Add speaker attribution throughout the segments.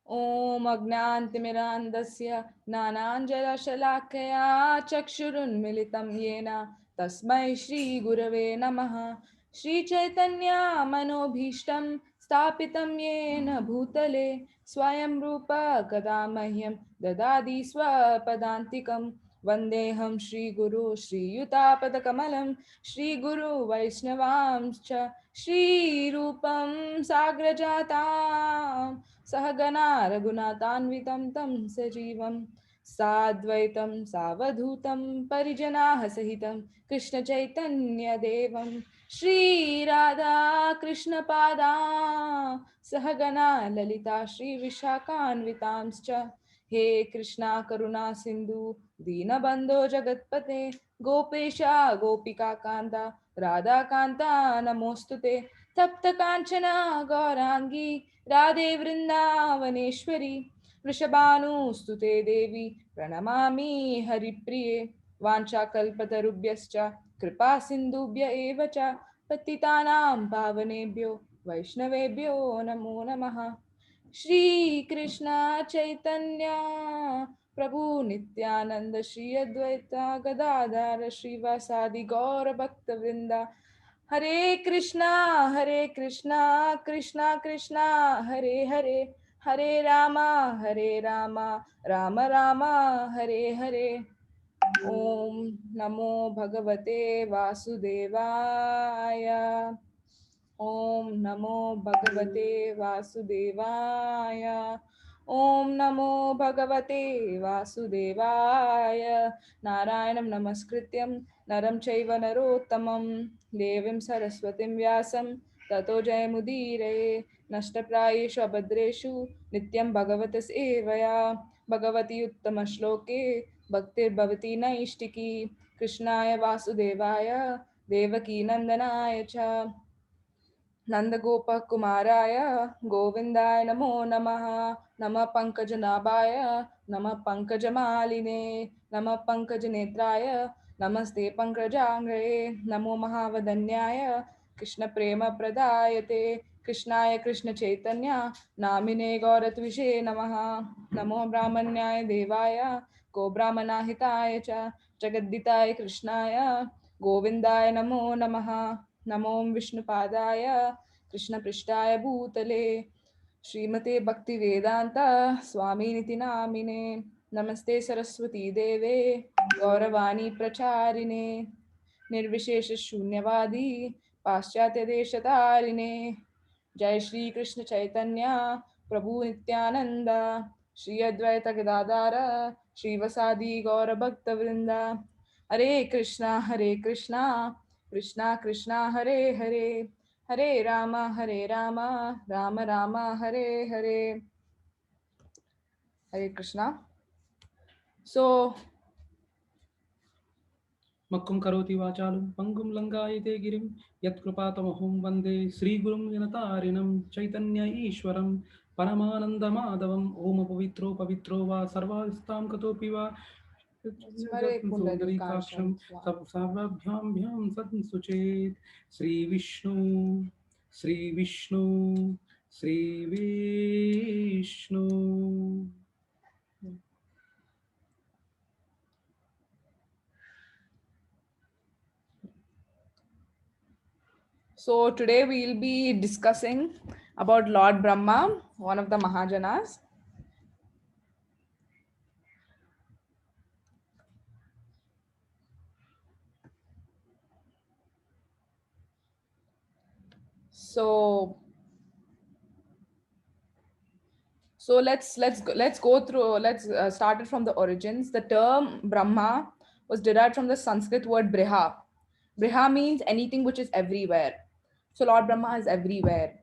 Speaker 1: ॐ अज्ञानतिमिरान्धस्य ज्ञानाञ्जनशलाकया चक्षुरुन्मिलितं येन तस्मै श्रीगुरवे नमः। श्रीचैतन्यमनोभीष्टं स्थापितं येन भूतले स्वयं रूप कदा मह्यं ददाति स्वपदान्तिकं। वन्देऽहं श्रीगुरु श्रीयुतापदकमलं श्रीगुरु वैष्णवांश्च श्रीरूपं साग्रजातां सहगना रघुनाथान्वितं तं सजीवं साद्वैतं सावधूतं परिजनाः सहितं कृष्णचैतन्यदेवं श्रीराधा कृष्णपादां सहगना ललिता श्रीविशाखान्वितांश्च। हे कृष्णा करुणा सिन्धु दीनबन्धो जगत्पते गोपेशा गोपिका कान्ता राधाकान्ता नमोऽस्तुते। तप्त काञ्चना गौराङ्गी राधे वृन्दावनेश्वरी वृषभानुस्तुते देवी प्रणमामि हरिप्रिये। वाञ्छाकल्पतरुभ्यश्च कृपा सिन्धुभ्य एव च पतितानां पावनेभ्यो वैष्णवेभ्यो नमो नमः। श्री कृष्ण चैतन्य प्रभु नित्यानंद श्री अद्वैता गदाधर श्रीवासादि गौर भक्त वृंदा हरे कृष्णा कृष्णा कृष्णा हरे हरे हरे रामा राम रामा हरे हरे। ओम नमो भगवते वासुदेवाय। ओम नमो भगवते वासुदेवाय। ओम नमो भगवते वासुदेवाय। नारायणं नमस्कृत्यं नरं चैव नरोत्तमं देवीं सरस्वतीं व्यासं ततो जयमुदीरये। नष्टप्रायेषु अभद्रेषु नित्यं भगवतः सेवया भगवती उत्तमश्लोके भक्तिर्भवती नैष्टिकी। कृष्णाय वासुदेवाय देवकी नंदनाय च नंदगोपकुमाराय गोविंदाय नमो नमः। नमः पंकजनाभाय नमः पंकजमालिने नमः पंकजनेत्राय नमस्ते पंकजांग्रये। नमो महावदन्याय कृष्णप्रेमप्रदायते कृष्णाय कृष्णचैतन्य नामिने गौरत्विषे नमः। नमो ब्राह्मण्याय देवाय गो ब्राह्मणाहिताय च जगद्दिताय कृष्णाय गोविंदाय नमो नमः। नमो विष्णुपादाय कृष्णपृष्ठाय भूतले श्रीमते भक्तिवेदांत स्वामिनिति नामिने। नमस्ते सरस्वती देवे गौरवाणी प्रचारिणे निर्विशेष शून्यवादी पाश्चात्य देशतारिणे। जय श्री कृष्ण चैतन्य प्रभु नित्यानंद श्री अद्वैत गदाधर श्रीवसादि गौर भक्त वृंदा। हरे कृष्णा कृष्णा कृष्णा हरे हरे हरे राम राम राम हरे हरे। हरे कृष्णा। So
Speaker 2: मक्कुं करोति वाचालं पंगुं लंघयते गिरिं यत्कृपातमहं वन्दे श्रीगुरुं जनतारिणं चैतन्य ईश्वरं परमानन्दमाधवम्। ओम पवित्रो पवित्रो वा सर्वावस्थां कतोऽपि वा
Speaker 1: स्मरे
Speaker 2: सौन्दरीकाक्षं
Speaker 1: पुंडरीकाक्षं स्वामी।
Speaker 2: सर्वाभ्यां संसुचेत्। Shri Vishnu Shri Vishnu Shri Vishnu.
Speaker 1: So today we'll be discussing about Lord Brahma, one of the Mahajanas. So let's go through. Let's start it from the origins. The term Brahma was derived from the Sanskrit word Briha. Briha means anything which is everywhere. So Lord Brahma is everywhere.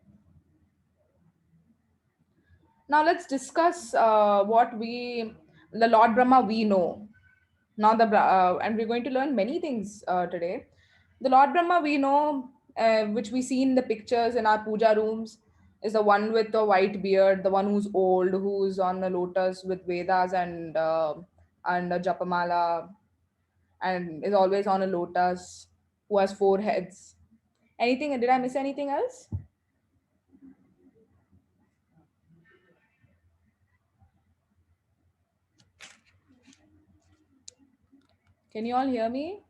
Speaker 1: Now let's discuss what the Lord Brahma we know. Now and we're going to learn many things today. The Lord Brahma we know, which we see in the pictures in our puja rooms, is the one with the white beard, the one who's old, who's on the lotus with Vedas and a Japamala, and is always on a lotus, who has four heads. Anything? Did I miss anything else? Can you all hear me?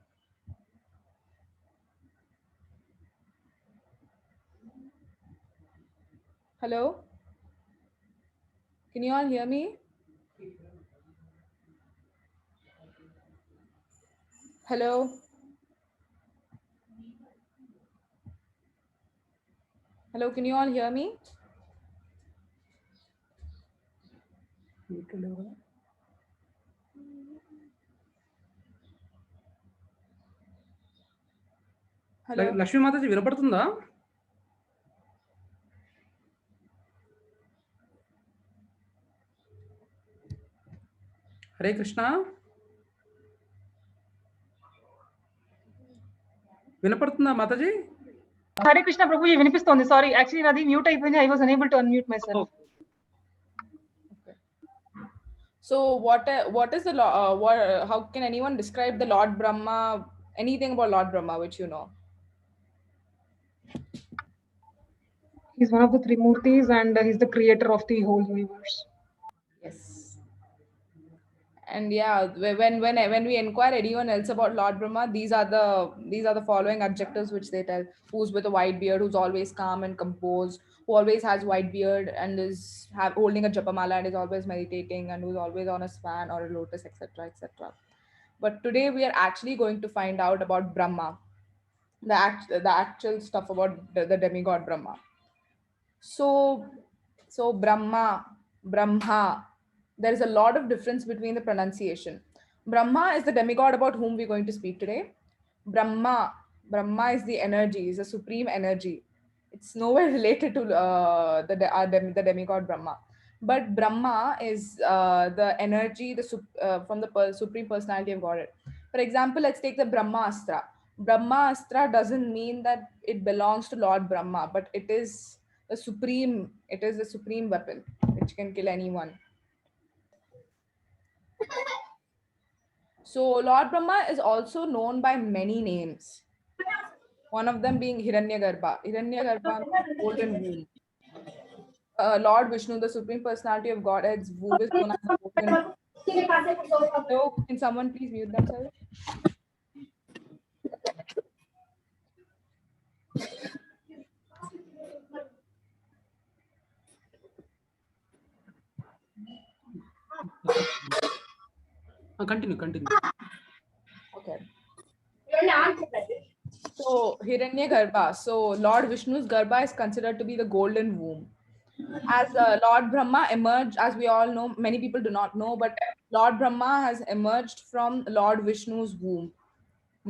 Speaker 1: Hello? Can you all hear me? Hello? Hello, can you all hear me? Hello?
Speaker 2: Lakshmi Mataji వినపడుతుందా? హరే కృష్ణ, వినపడుతుందా మాతాజీ?
Speaker 3: హరే కృష్ణ ప్రభుజీ, వినిపిస్తోంది. Sorry, actually నాది mute అయిపోయింది. I was unable to unmute my self.
Speaker 1: So what is the how can anyone describe the Lord Brahma, anything about Lord Brahma which you know?
Speaker 3: He's one of the three Murtis and he's the creator of the whole universe.
Speaker 1: Yes. And yeah, when we inquire anyone else about Lord Brahma, these are the following adjectives which they tell: who's with a white beard, who's always calm and composed, who always has white beard and is holding a japamala and is always meditating, and who's always on a swan or a lotus, etc., etc. But today we are actually going to find out about Brahma, the actual stuff about the demigod Brahma. So Brahma, there is a lot of difference between the pronunciation. Brahma is the demigod about whom we're going to speak today. Brahma is the energy, is a supreme energy. It's nowhere related to the demigod Brahma. But Brahma is the energy, from the supreme personality of God. For example, let's take the Brahma Astra. Brahma Astra doesn't mean that it belongs to Lord Brahma, but it is the supreme weapon which can kill anyone. So Lord Brahma is also known by many names, one of them being Hiranyagarbha. Hiranyagarbha means golden womb. Lord Vishnu, the supreme personality of Godhead's womb, is known as the golden womb. So can someone please mute themselves?
Speaker 2: Continue.
Speaker 1: Okay. So Hiranyagarbha. So Lord Vishnu's Garbha is considered to be the golden womb. As Lord Brahma emerged, as we all know, many people do not know, but Lord Brahma has emerged from Lord Vishnu's womb,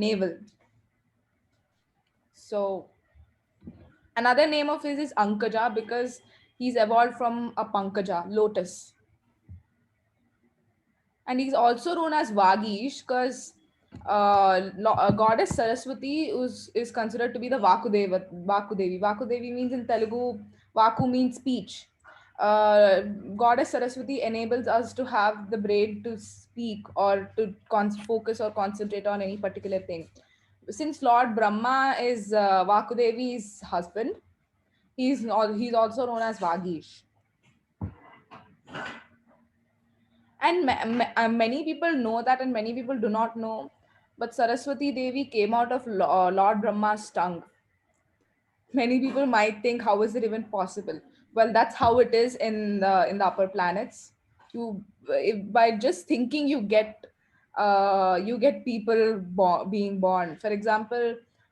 Speaker 1: navel. So another name of his is Ankaja because he's evolved from a Pankaja, lotus. And he's also known as Vagish because goddess Saraswati is considered to be the Vakudevi. Vakudevi means in Telugu, Vaku means speech. Goddess Saraswati enables us to have the brain to speak or to focus or concentrate on any particular thing. Since Lord Brahma is Vakudevi's husband, he's also known as Vagish. And many people know that, and many people do not know. But Saraswati Devi came out of Lord Brahma's tongue. Many people might think, how is it even possible? Well, that's how it is in the upper planets. By just thinking, you get people being born. For example,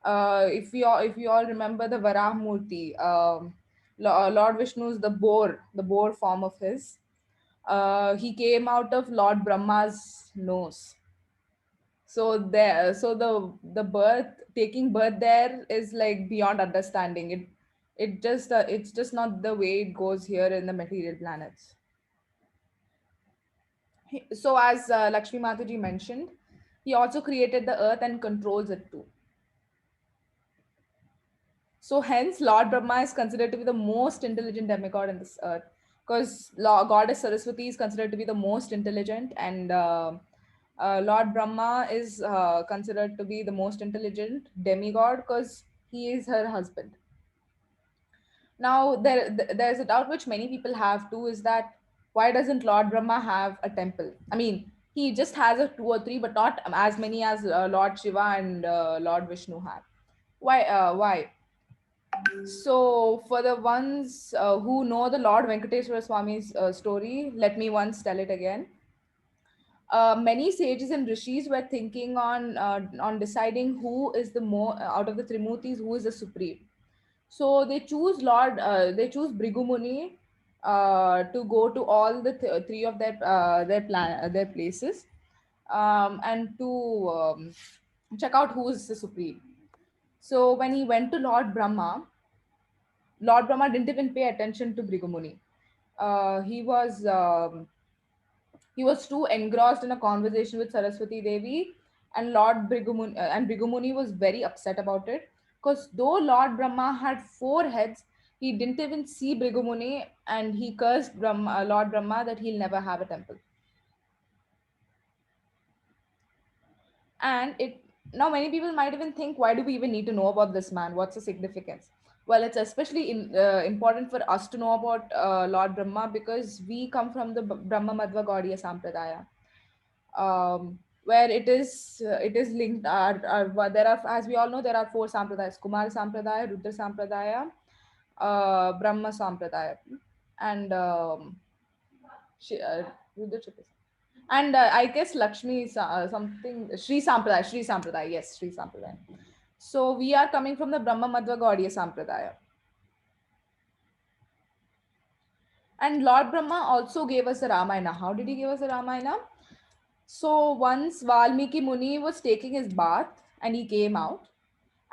Speaker 1: if you all remember the Varah Murti, Lord Vishnu's the boar form of his. He came out of Lord Brahma's nose. So the taking birth there is like beyond understanding. It's just not the way it goes here in the material planets. So as Lakshmi Mataji mentioned, he also created the earth and controls it too. So hence, Lord Brahma is considered to be the most intelligent demigod in this earth, because Goddess Saraswati is considered to be the most intelligent, and Lord Brahma is considered to be the most intelligent demigod because he is her husband. Now, there's a doubt which many people have too, is that why doesn't Lord Brahma have a temple? I mean, He just has a two or three, but not as many as Lord Shiva and Lord Vishnu have. Why? Why? So, for the ones who know the Lord Venkateswara Swami's story, let me once tell it again. Many sages and rishis were thinking on deciding who is the more out of the Trimurtis, who is the supreme. So they choose Brigumuni to go to all the three of their places, and to check out who is the supreme. So when he went to Lord Brahma didn't even pay attention to Brigumuni. He was too engrossed in a conversation with Saraswati Devi, and Brigumuni was very upset about it, because though Lord Brahma had four heads, he didn't even see Brigumuni, and he cursed Lord Brahma that he'll never have a temple. And it now many people might even think, why do we even need to know about this man? What's the significance? Well, it's especially important for us to know about Lord Brahma, because we come from the Brahma Madhva Gaudiya Sampradaya, where it is linked. There are, as we all know, there are four sampradayas: Kumar Sampradaya, Rudra Sampradaya, Brahma Sampradaya, and Shi- uh, Rudra Chitra. And I guess Lakshmi is something Sri Sampradaya, yes, Sri Sampradaya. So we are coming from the Brahma Madhva Gaudiya Sampradaya. And Lord Brahma also gave us the Ramayana. How did he give us the Ramayana? So once Valmiki Muni was taking his bath and he came out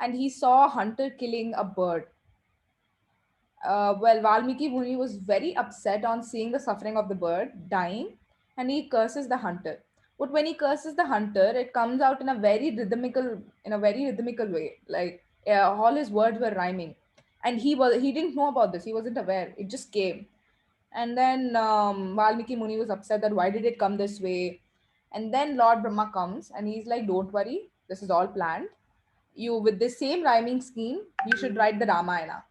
Speaker 1: and he saw a hunter killing a bird. Well, Valmiki Muni was very upset on seeing the suffering of the bird dying, and he curses the hunter. But when he curses the hunter, it comes out in a very rhythmical way. Like all his words were rhyming, and he didn't know about this. He wasn't aware. It just came, and then Valmiki Muni was upset that why did it come this way, and then Lord Brahma comes and he's like, "Don't worry, this is all planned. You with the same rhyming scheme, you should write the Ramayana."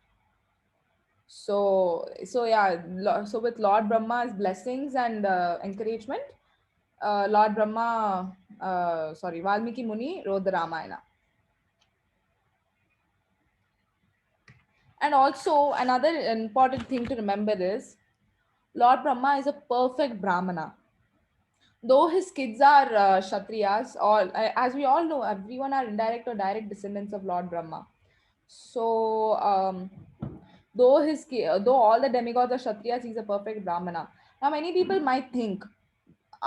Speaker 1: So yeah, so with Lord Brahma's blessings and encouragement, Lord Brahma, sorry, Valmiki Muni wrote the Ramayana. And also another important thing to remember is Lord Brahma is a perfect Brahmana. Though his kids are Kshatriyas, as we all know, everyone are indirect or direct descendants of Lord Brahma. So though all the demigods are Kshatriyas, he's a perfect Brahmana. Now many people might think,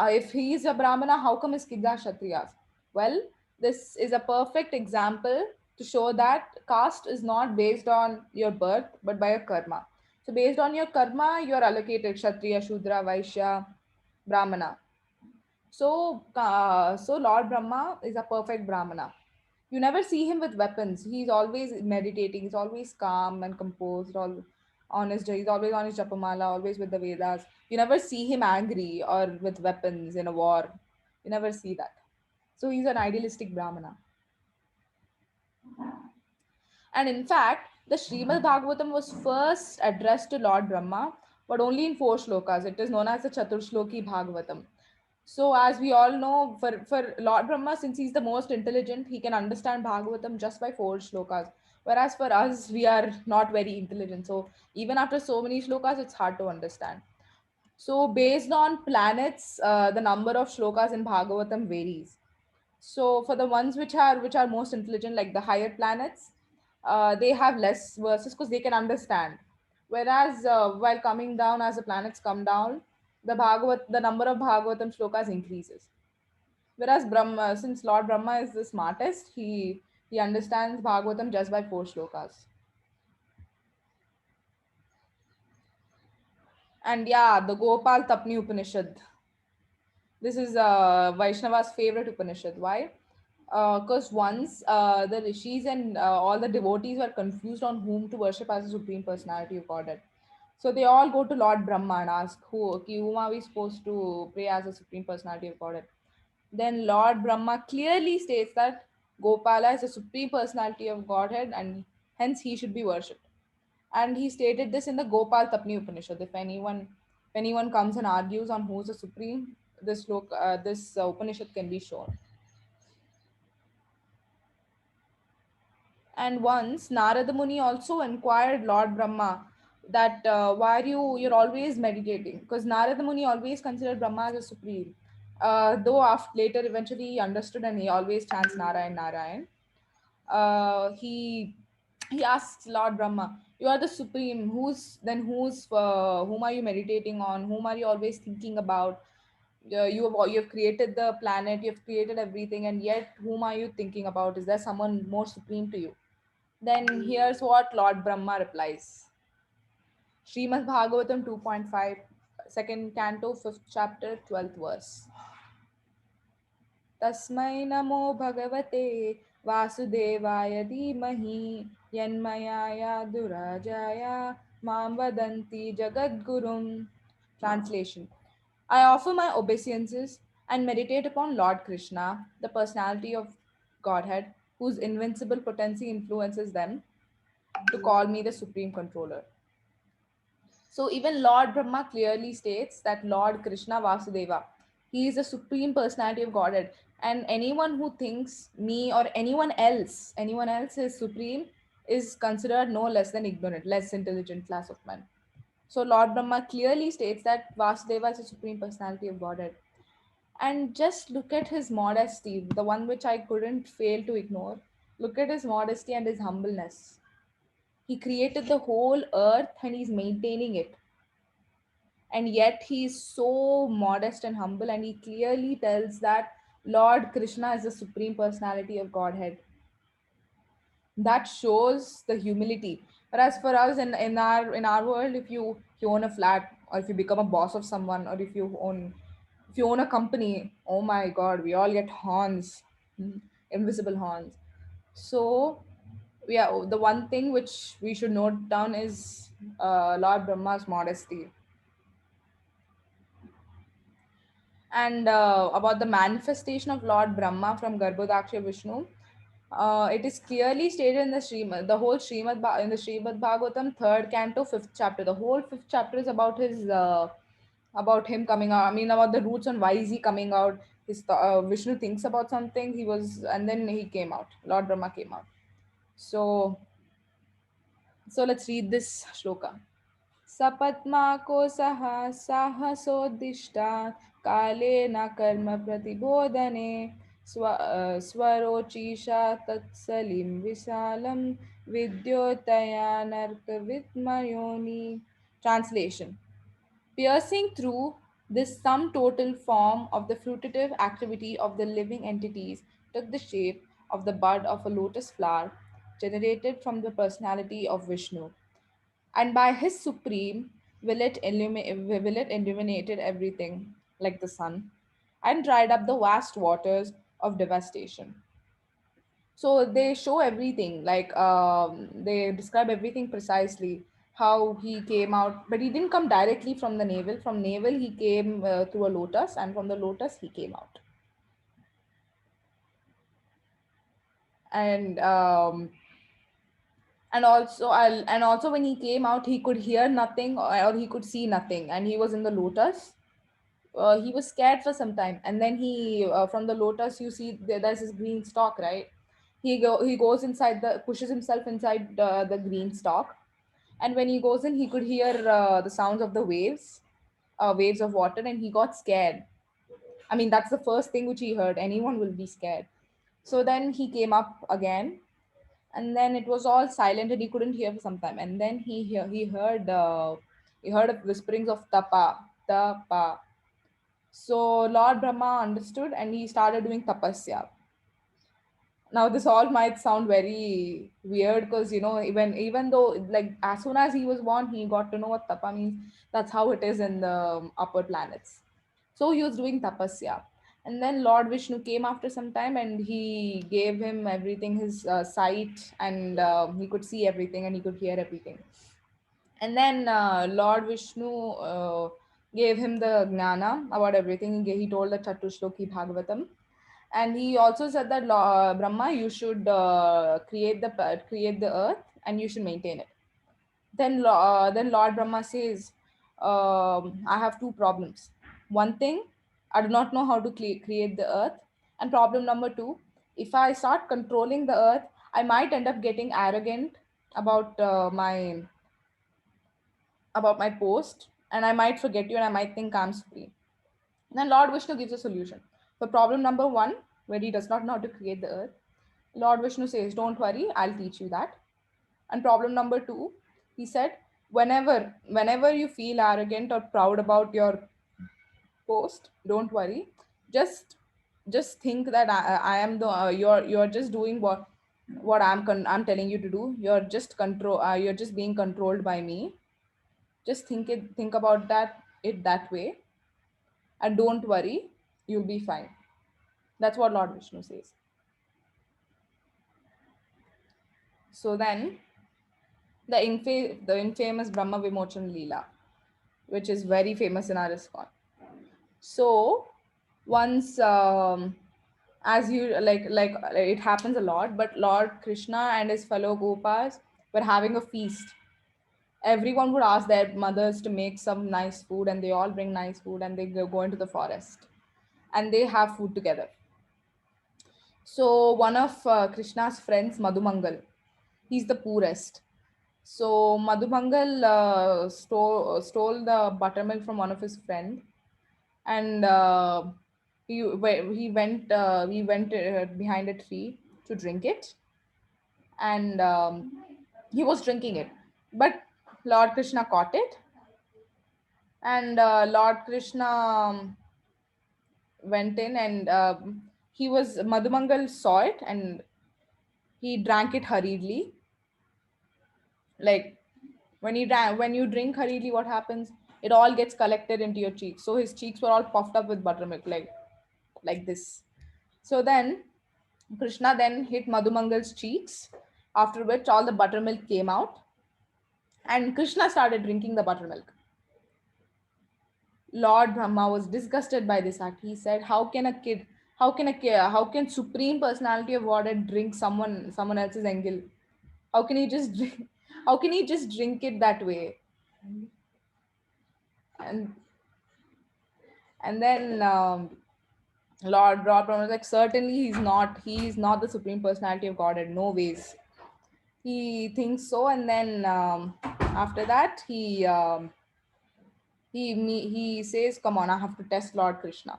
Speaker 1: if he is a Brahmana, how come his kids are Kshatriyas? Well, this is a perfect example to show that caste is not based on your birth, but by your karma. So, based on your karma, you are allocated Kshatriya, Shudra, Vaishya, Brahmana. So Lord Brahma is a perfect Brahmana. You never see him with weapons. He's always meditating. He's always calm and composed. All on his He's always on his Japamala, always with the Vedas. You never see him angry or with weapons in a war. You never see that. So he's an idealistic Brahmana. And in fact, the Srimad Bhagavatam was first addressed to Lord Brahma, but only in four shlokas. It is known as the Chaturshloki Bhagavatam. So, as we all know, for Lord Brahma, since he's the most intelligent, he can understand Bhagavatam just by four shlokas. Whereas for us, we are not very intelligent. So, even after so many shlokas, it's hard to understand. So, based on planets, the number of shlokas in Bhagavatam varies. So for the ones which are most intelligent, like the higher planets, they have less verses because they can understand. Whereas while coming down, as the planets come down, the number of Bhagavatam shlokas increases. Whereas Brahma, since Lord Brahma is the smartest, he understands Bhagavatam just by four shlokas. And yeah, the Gopal Tapni Upanishad. This is Vaishnava's favorite Upanishad. Why? Because once the rishis and all the devotees were confused on whom to worship as the supreme personality of Godhead. So they all go to Lord Brahma and ask, whom are we supposed to pray as the supreme personality of Godhead? Then Lord Brahma clearly states that Gopala is the supreme personality of Godhead and hence he should be worshipped. And he stated this in the Gopal Tapni Upanishad. If anyone comes and argues on who's the supreme, this Upanishad can be shown. And once Narada Muni also inquired Lord Brahma that why you're always meditating, because Narada Muni always considered Brahma as a supreme. Though after later eventually he understood and he always chants Narayan Narayan. He asks Lord Brahma, "You are the supreme. Whom are you meditating on? Whom are you always thinking about? You have created the planet, you have created everything, and yet whom are you thinking about? Is there someone more supreme to you?" Then here's what Lord Brahma replies. Srimad Bhagavatam 2.5, second canto, 5th chapter, 12th verse. Tasmai namo bhagavate vasudevaya dhimahi yanmayaya durajaya mam vadanti jagadgurum. Translation. I offer my obeisances and meditate upon Lord Krishna, the personality of Godhead, whose invincible potency influences them to call me the supreme controller. So even Lord Brahma clearly states that Lord Krishna Vasudeva, he is the supreme personality of Godhead. And anyone who thinks me or anyone else is supreme is considered no less than ignorant, less intelligent class of men. So Lord Brahma clearly states that Vasudeva is the supreme personality of Godhead. And just look at his modesty, the one which I couldn't fail to ignore. Look at his modesty and his humbleness. He created the whole earth and he's maintaining it. And yet he's so modest and humble, and he clearly tells that Lord Krishna is the supreme personality of Godhead. That shows the humility. Whereas for us in our world, if you own a flat, or if you become a boss of someone, or if you own a company, oh my god, we all get horns, invisible horns. So yeah, the one thing which we should note down is Lord Brahma's modesty. And about the manifestation of Lord Brahma from Garbhodaksha Vishnu, it is clearly stated in the whole in the Srimad Bhagavatam, third canto, fifth chapter. The whole fifth chapter is about him coming out. I mean, about the roots and why is he coming out. Vishnu thinks about something. And then he came out. Lord Brahma came out. So, let's read this shloka. सपत्माको सह साहसोद्दिष्टात् कालेन कर्म प्रतिबोधने स्वरोचिषा तत्सलिं विशालं विद्योतया नर्कविद्मयोनि. Translation. Piercing through this sum total form of the fruitative activity of the living entities took the shape of the bud of a lotus flower generated from the personality of Vishnu, and by his supreme will it illuminated everything like the sun and dried up the vast waters of devastation. So they show everything, like they describe everything precisely, how he came out, but he didn't come directly from the navel. From navel he came through a lotus, and from the lotus he came out. And um, and also I'll, and also when he came out, he could hear nothing, or he could see nothing, and he was in the lotus. He was scared for some time, and then he from the lotus, you see there's this green stalk, right? He goes inside, the pushes himself inside the green stalk, and when he goes in, he could hear the sounds of the waves of water, and he got scared. I mean, that's the first thing which he heard. Anyone will be scared. So then he came up again, and then it was all silent and he couldn't hear for some time, and then he heard of whisperings of tapa. So Lord Brahma understood and he started doing tapasya. Now this all might sound very weird, because even though, like, as soon as he was born, he got to know what tapa means. That's how it is in the upper planets. So he was doing tapasya, and then Lord Vishnu came after some time, and he gave him everything, his sight, and he could see everything and he could hear everything. And then Lord Vishnu gave him the gnana about everything. He told the Chatushloki Bhagavatam, and he also said that Brahma, you should create the earth and you should maintain it. Then Lord Brahma says, I have two problems. One thing, I do not know how to create the earth. And problem number two, if I start controlling the earth, I might end up getting arrogant about my post, and I might forget you, and I might think I'm supreme. Then Lord Vishnu gives a solution. For problem number one, where he does not know how to create the earth, Lord Vishnu says, "Don't worry, I'll teach you that." And problem number two, he said, whenever you feel arrogant or proud about your post, don't worry. Just just think that I am the you're just doing what I'm telling you to do. You're just being controlled by me. Just think about it that way, and don't worry, you'll be fine. That's what Lord Vishnu says. So then the infamous Brahma Vimochan Leela, which is very famous in our ISKCON. So once, as you like it happens a lot, but Lord Krishna and his fellow Gopas were having a feast. Everyone would ask their mothers to make some nice food, and they all bring nice food, and they go into the forest, and they have food together. So one of Krishna's friends, Madhumangal, he's the poorest. So Madhumangal stole the buttermilk from one of his friend, and he went behind a tree to drink it, and he was drinking it, but Lord Krishna caught it, and Lord Krishna went in, and he was Madhumangal saw it, and he drank it hurriedly. Like when you drink hurriedly, what happens? It all gets collected into your cheeks. So his cheeks were all puffed up with buttermilk, like this. So then Krishna then hit Madhumangal's cheeks, after which all the buttermilk came out, and Krishna started drinking the buttermilk. Lord Brahma was disgusted by this act. He said, how can Supreme Personality of Godhead drink someone else's engel? How can he just drink? How can he just drink it that way?" And then Lord Brahma was like, "Certainly he's not the Supreme Personality of Godhead. No ways." He thinks so, and then after that he says, "Come on, I have to test Lord Krishna.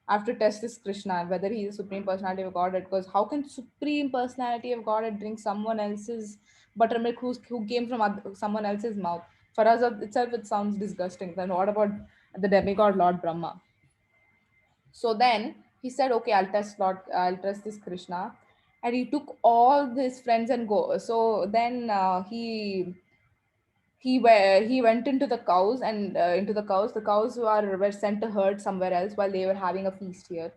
Speaker 1: I have to test this Krishna whether he is the Supreme Personality of Godhead, because how can Supreme Personality of Godhead drink someone else's buttermilk who came from someone else's mouth? For us itself, it sounds disgusting. Then what about the demigod Lord Brahma?" So then he said, "Okay, I'll test this Krishna." And he took all his friends and go. So then he went into the cows, and the cows were sent to herd somewhere else while they were having a feast here.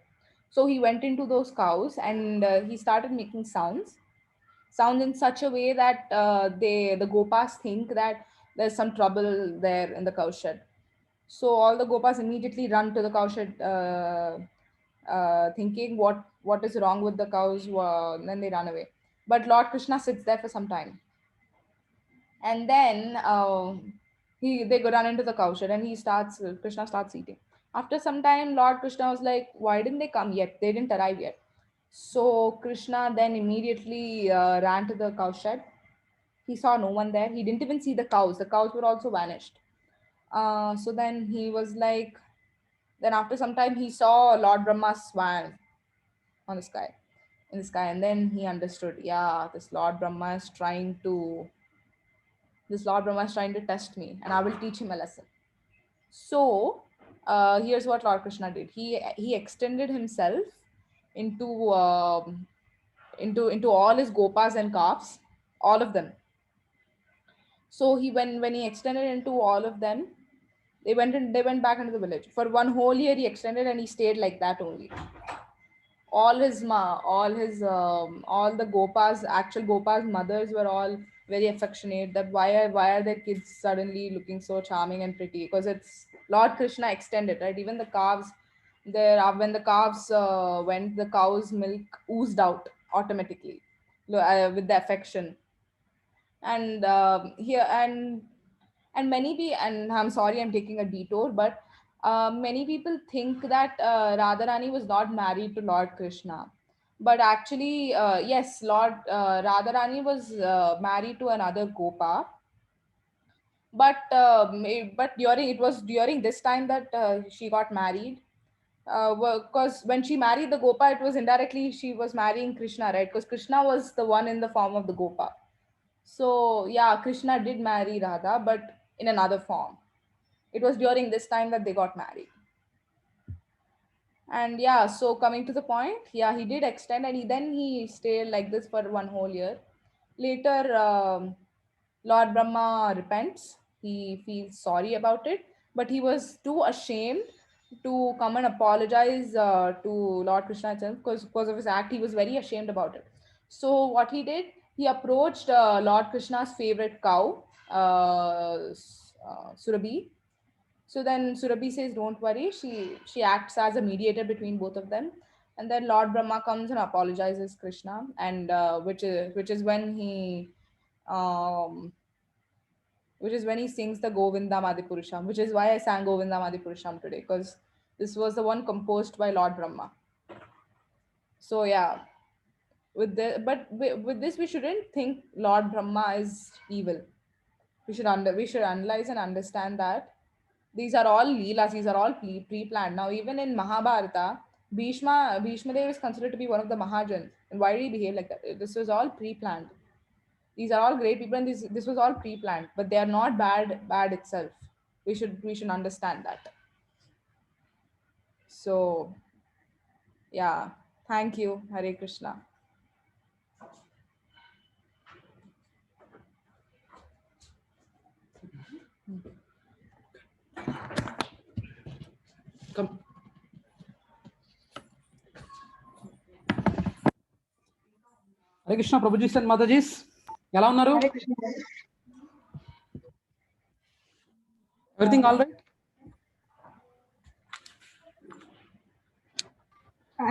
Speaker 1: So he went into those cows, and he started making sounds in such a way that the gopas think that there's some trouble there in the cow shed. So all the gopas immediately run to the cowshed, thinking what is wrong with the cows. Then they run away. But Lord Krishna sits there for some time, and then they go run into the cowshed, and Krishna starts eating. After some time, Lord Krishna was like, "Why didn't they come yet? They didn't arrive yet." So Krishna then immediately ran to the cowshed. He saw no one there. He didn't even see the cows. The cows were also vanished. So then he was like, then after some time, he saw Lord Brahma swan on the sky, in the sky, and then he understood. Yeah, this Lord Brahma is trying to test me, and I will teach him a lesson. So here's what Lord Krishna did. He extended himself into into all his gopas and calves, all of them. So when he extended into all of them, they went back into the village. For one whole year he extended, and he stayed like that only. All the gopas, actual gopas mothers, were all very affectionate, that why are their kids suddenly looking so charming and pretty, because it's Lord Krishna extended, right? Even the calves, when the calves went, the cow's milk oozed out automatically, with the affection. And here and many be and I'm sorry, I'm taking a detour, but Many people think that Radharani was not married to Lord Krishna. But actually, yes, Lord Radharani was married to another Gopa. But during this time that she got married. Because when she married the Gopa, it was indirectly she was marrying Krishna, right? Because Krishna was the one in the form of the Gopa. So yeah, Krishna did marry Radha, but in another form. It was during this time that they got married. And yeah, so coming to the point, yeah, he did extend, and then he stayed like this for 1 whole year. Later, Lord Brahma repents. He feels sorry about it, but he was too ashamed to come and apologize to Lord Krishna itself, because of his act. He was very ashamed about it. So what he did, he approached Lord Krishna's favorite cow, Surabhi. So then Surabhi says, "Don't worry." She acts as a mediator between both of them, and then Lord Brahma comes and apologizes Krishna, and which is when um, he sings the Govindam Adipurusham, which is why I sang Govindam Adipurusham today, because this was the one composed by Lord Brahma. So yeah, with this we shouldn't think Lord Brahma is evil. We should analyze and understand that these are all leelas, these are all pre-planned. Now, even in Mahabharata, Bhishma Dev is considered to be one of the Mahajans. And why did he behave like that? This was all pre-planned. These are all great people, and this was all pre-planned, but they are not bad itself. We should understand that. So yeah, thank you, Hare Krishna.
Speaker 2: Come. Hare Krishna, Prabhuji and Mataji's. ఎలా ఉన్నారు?
Speaker 3: Hare Krishna.
Speaker 2: Everything all right?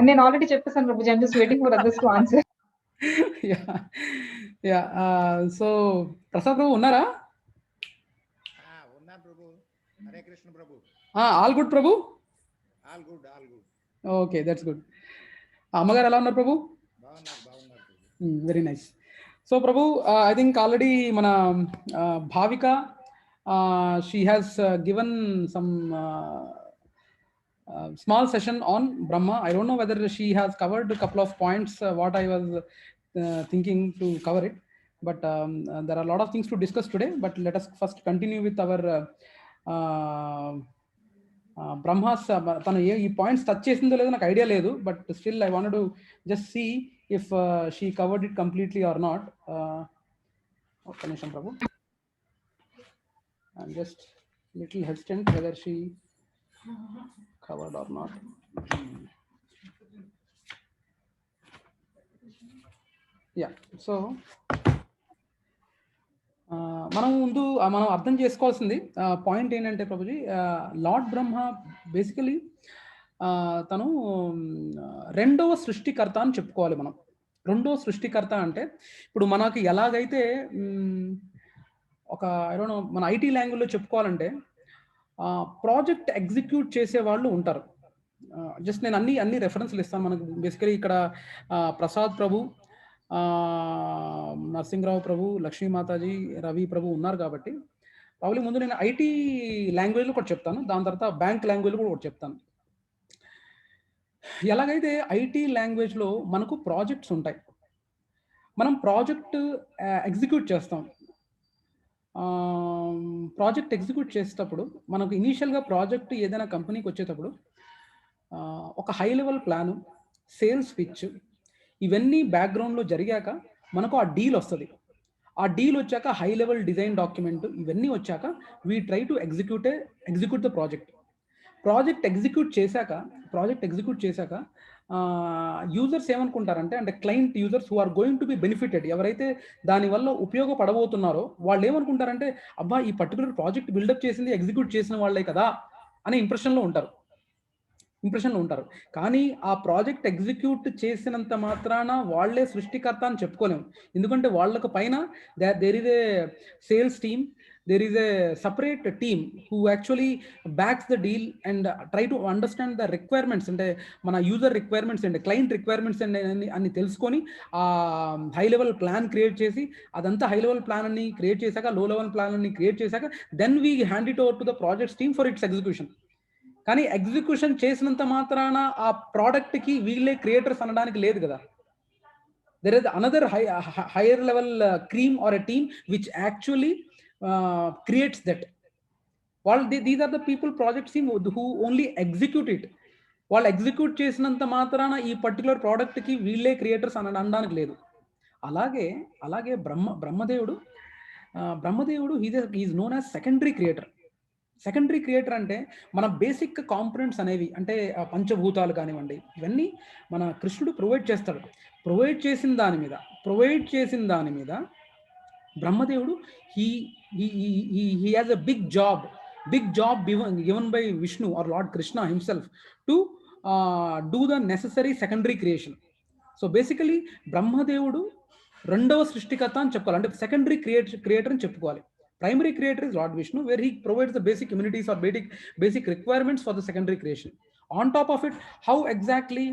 Speaker 3: నేను already చెప్పేసాను ప్రభుజీ. I'm just waiting for others to answer.
Speaker 2: So Prasad ప్రభు ఉన్నారా?
Speaker 4: ఉన్నా ప్రభు. హరే కృష్ణ ప్రభు.
Speaker 2: ఆల్ గుడ్ ప్రభు.
Speaker 4: All good.
Speaker 2: Okay, that's good. అమ్మగారు ఎలా ఉన్నారు ప్రభు?
Speaker 4: బాగున్నారు.
Speaker 2: Very nice. సో ప్రభు, ఐ థింక్ ఆల్రెడీ మన Bhavika she has given some small session on Brahma. I don't know whether she has covered a couple of points what I was thinking to cover it, but there are a lot of things to discuss today. But let us first continue with our Brahmas. తను ఈ points touch చేసిందో లేదో నాకు idea లేదు, but still I wanted to just see if she covered it completely or not. ఒక్క నిమిషం ప్రభు, I'm just little hesitant whether she covered or not. Yeah, so మనం అర్థం చేసుకోవాల్సింది పాయింట్ ఏంటంటే ప్రభుజీ, లార్డ్ బ్రహ్మ బేసికలీ తను రెండవ సృష్టికర్త అని చెప్పుకోవాలి మనం. రెండవ సృష్టికర్త అంటే ఇప్పుడు మనకి ఎలాగైతే ఒక మన ఐటీ లాంగ్వేజ్లో చెప్పుకోవాలంటే ప్రాజెక్ట్ ఎగ్జిక్యూట్ చేసే వాళ్ళు ఉంటారు. జస్ట్ నేను అన్ని రెఫరెన్స్లు ఇస్తాను. మనకు బేసికలీ ఇక్కడ ప్రసాద్ ప్రభు, నరసింహరావు ప్రభు, లక్ష్మీ మాతాజీ, రవి ప్రభు ఉన్నారు కాబట్టి ప్రాబ్లీ ముందు నేను ఐటీ లాంగ్వేజ్లో కూడా చెప్తాను, దాని తర్వాత బ్యాంక్ లాంగ్వేజ్లో కూడా చెప్తాను. ఎలాగైతే ఐటీ లాంగ్వేజ్లో మనకు ప్రాజెక్ట్స్ ఉంటాయి, మనం ప్రాజెక్ట్ ఎగ్జిక్యూట్ చేస్తాం. ప్రాజెక్ట్ ఎగ్జిక్యూట్ చేసేటప్పుడు మనకు ఇనీషియల్గా ప్రాజెక్ట్ ఏదైనా కంపెనీకి వచ్చేటప్పుడు ఒక high level plan, sales pitch, ఇవన్నీ బ్యాక్గ్రౌండ్లో జరిగాక మనకు ఆ డీల్ వస్తుంది. ఆ డీల్ వచ్చాక హై లెవెల్ డిజైన్ డాక్యుమెంట్ ఇవన్నీ వచ్చాక we try to execute the project execute చేశాక యూజర్స్ ఏమనుకుంటారంటే, అంటే client users who are going to be benefited, ఎవరైతే దానివల్ల ఉపయోగపడబోతున్నారో వాళ్ళు ఏమనుకుంటారంటే, అబ్బా ఈ పర్టికులర్ ప్రాజెక్ట్ బిల్డప్ చేసింది ఎగ్జిక్యూట్ చేసిన వాళ్ళే కదా అనే ఇంప్రెషన్లో ఉంటారు. కానీ ఆ ప్రాజెక్ట్ ఎగ్జిక్యూట్ చేసినంత మాత్రాన వాళ్లే సృష్టికర్త అని చెప్పుకోలేము. ఎందుకంటే వాళ్ళకు పైన there is a sales team, there is a separate team who actually backs the deal and try to understand the requirements and mana user requirements and client requirements and anni telusukoni high level plan create chesi adantha high level plan anni create chesaka low level plan anni create chesaka then we hand it over to the projects team for its execution. కానీ execution చేసినంత మాత్రాన ఆ ప్రోడక్ట్కి వీళ్ళే creators అనడానికి లేదు కదా. there is another higher level cream or a team which actually creates that. These are the people project team who only execute it. వాళ్ళు ఎగ్జిక్యూట్ చేసినంత మాత్రాన ఈ పర్టికులర్ ప్రోడక్ట్కి వీళ్ళే క్రియేటర్స్ అనడానికి లేదు. అలాగే బ్రహ్మదేవుడు is known as secondary creator. Secondary creator అంటే మన బేసిక్ కాంపోనెంట్స్ అనేవి అంటే పంచభూతాలు కానివ్వండి, ఇవన్నీ మన కృష్ణుడు ప్రొవైడ్ చేస్తాడు. ప్రొవైడ్ చేసిన దాని మీద బ్రహ్మదేవుడు he has a big job given by Vishnu or Lord Krishna himself to do the necessary secondary creation. So basically బ్రహ్మదేవుడు రెండవ సృష్టికర్త అని చెప్పుకోవాలి, అంటే సెకండరీ క్రియేటర్ అని చెప్పుకోవాలి. Primary creator is Lord Vishnu, where he provides the basic immunities or basic requirements for the secondary creation. On top of it, how exactly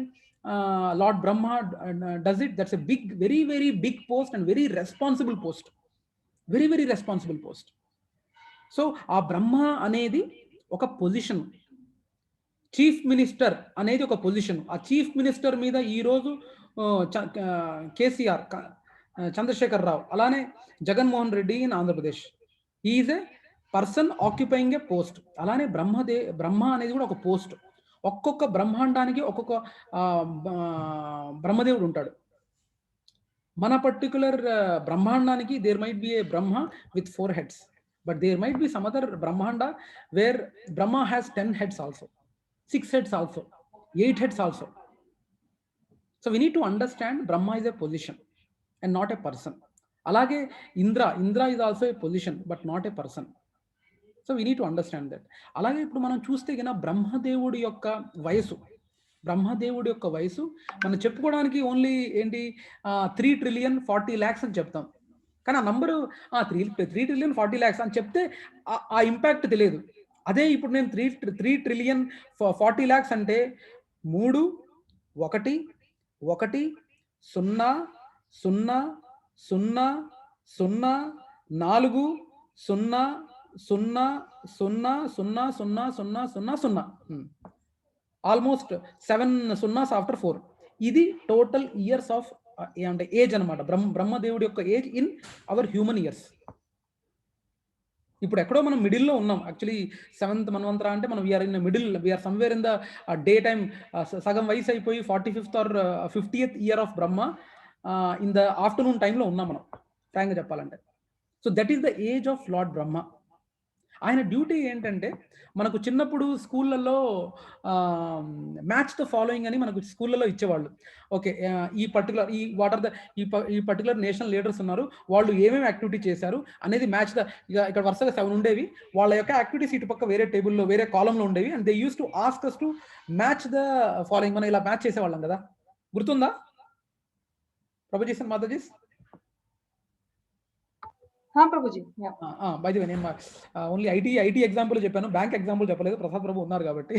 Speaker 2: Lord Brahma does it, that's a very, very big post and very responsible post. Very, very responsible post. So, a Brahma anedi oka position. Chief Minister anedi oka position. A Chief Minister meeda ee roju KCR, Chandrasekhar Rao, alane Jagan Mohan Reddy in Andhra Pradesh. He is a person occupying a post. అలానే బ్రహ్మ అనేది కూడా ఒక post. ఒక్కొక్క బ్రహ్మాండానికి ఒక్కొక్క బ్రహ్మదేవుడు ఉంటాడు. మన particular బ్రహ్మాండానికి there might be a Brahma with 4 heads, but there might be some other Brahmanda where Brahma has 10 heads also, 6 heads also, 8 heads also. So we need to understand Brahma is a position and not a person. అలాగే Indra is also a position but not a person. So we need to understand that. అలాగే ఇప్పుడు మనం చూస్తే కన్నా బ్రహ్మదేవుడి యొక్క వయసు మనం చెప్పుకోవడానికి ఓన్లీ ఏంటి 3,40,00,000 అని చెప్తాం. కానీ ఆ నంబరు 3,40,00,000 అని చెప్తే ఆ ఇంపాక్ట్ తెలియదు. అదే ఇప్పుడు నేను 3,40,00,000 అంటే 3 1 1 0 0 0 0 4 0 0 0 0 0 0 0 ఆల్మోస్ట్ 7 సున్నాస్ ఆఫ్టర్ 4. ఇది టోటల్ ఇయర్స్ ఆఫ్ అంటే ఏజ్ అనమాట. బ్రహ్మదేవుడి యొక్క age in our human years. ఇప్పుడు ఎక్కడో మనం మిడిల్లో ఉన్నాం. యాక్చువల్లీ 7th మన్వంతర అంటే మనం we are in middle, we are somewhere in the day time. సగం వయసు అయిపోయి 45th or 50th year of Brahma in the afternoon టైంలో ఉన్నాం మనం ఫ్రాంక్గా చెప్పాలంటే. So that is the age of lord Brahma. ఆయన డ్యూటీ ఏంటంటే మనకు చిన్నప్పుడు స్కూళ్ళల్లో మ్యాచ్ ద ఫాలోయింగ్ అని మనకు స్కూళ్ళలో ఇచ్చేవాళ్ళు. ఓకే, ఈ పర్టికులర్ నేషనల్ లీడర్స్ ఉన్నారు, వాళ్ళు ఏమేమి యాక్టివిటీ చేశారు అనేది మ్యాచ్ ద. ఇక్కడ వరుసగా 7 ఉండేవి, వాళ్ళ యొక్క యాక్టివిటీస్ ఇటు పక్క వేరే టేబుల్లో వేరే కాలంలో ఉండేవి. And they use to ask us to match the following. మనం ఇలా మ్యాచ్ చేసేవాళ్ళం కదా, గుర్తుందా Prabhuji Mataji?
Speaker 3: Prabhuji.
Speaker 2: By the way, నేను ఓన్లీ ఐటీ ఎగ్జాంపుల్ చెప్పాను, బ్యాంక్ ఎగ్జాంపుల్ చెప్పలేదు. ప్రసాద్ ప్రభు ఉన్నారు కాబట్టి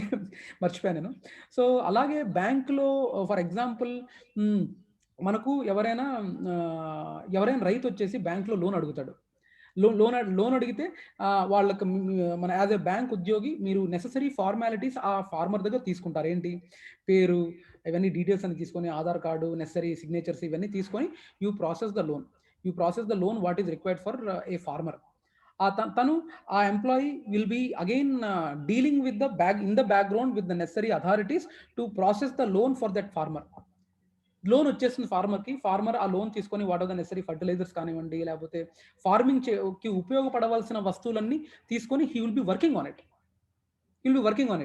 Speaker 2: మర్చిపోయాను నేను. సో అలాగే బ్యాంకులో ఫర్ ఎగ్జాంపుల్ మనకు ఎవరైనా రైతు వచ్చేసి బ్యాంకులో లోన్ అడుగుతాడు. లోన్ అడిగితే వాళ్ళకి మన యాజ్ ఎ బ్యాంక్ ఉద్యోగి మీరు నెససరీ ఫార్మాలిటీస్ ఆ ఫార్మర్ దగ్గర తీసుకుంటారు. ఏంటి, పేరు, ఇవన్నీ డీటెయిల్స్ అని తీసుకొని, ఆధార్ కార్డు, నెససరీ సిగ్నేచర్స్ ఇవన్నీ తీసుకొని you process the loan what is required for a farmer. తను ఆ employee will be again dealing with the background with the necessary authorities to process the loan for that farmer. Loan వచ్చేస్తుంది farmer ఆ loan తీసుకొని what are the necessary fertilisers కానివ్వండి, లేకపోతే farming కి ఉపయోగపడవలసిన వస్తువులన్నీ తీసుకొని he will be working on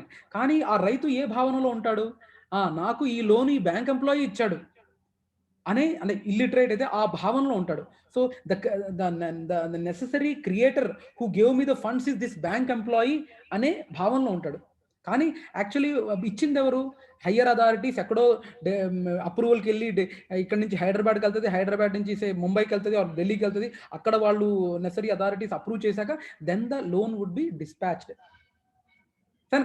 Speaker 2: it. కానీ ఆ రైతు ఏ భావనలో ఉంటాడు, నాకు ఈ లోన్ ఈ బ్యాంక్ ఎంప్లాయీ ఇచ్చాడు అంటే ఇల్లిటరేట్ అయితే ఆ భావనలో ఉంటాడు. So the necessary creator who gave me the funds is this bank employee అనే భావనలో ఉంటాడు. కానీ యాక్చువల్లీ ఇచ్చింది ఎవరు? Higher authorities. ఎక్కడో అప్రూవల్కి వెళ్ళి ఇక్కడ నుంచి హైదరాబాద్కి వెళ్తుంది, హైదరాబాద్ నుంచి ముంబైకి వెళ్తుంది, ఢిల్లీకి వెళ్తుంది. అక్కడ వాళ్ళు నెసరీ అథారిటీస్ అప్రూవ్ చేశాక then the loan would be dispatched.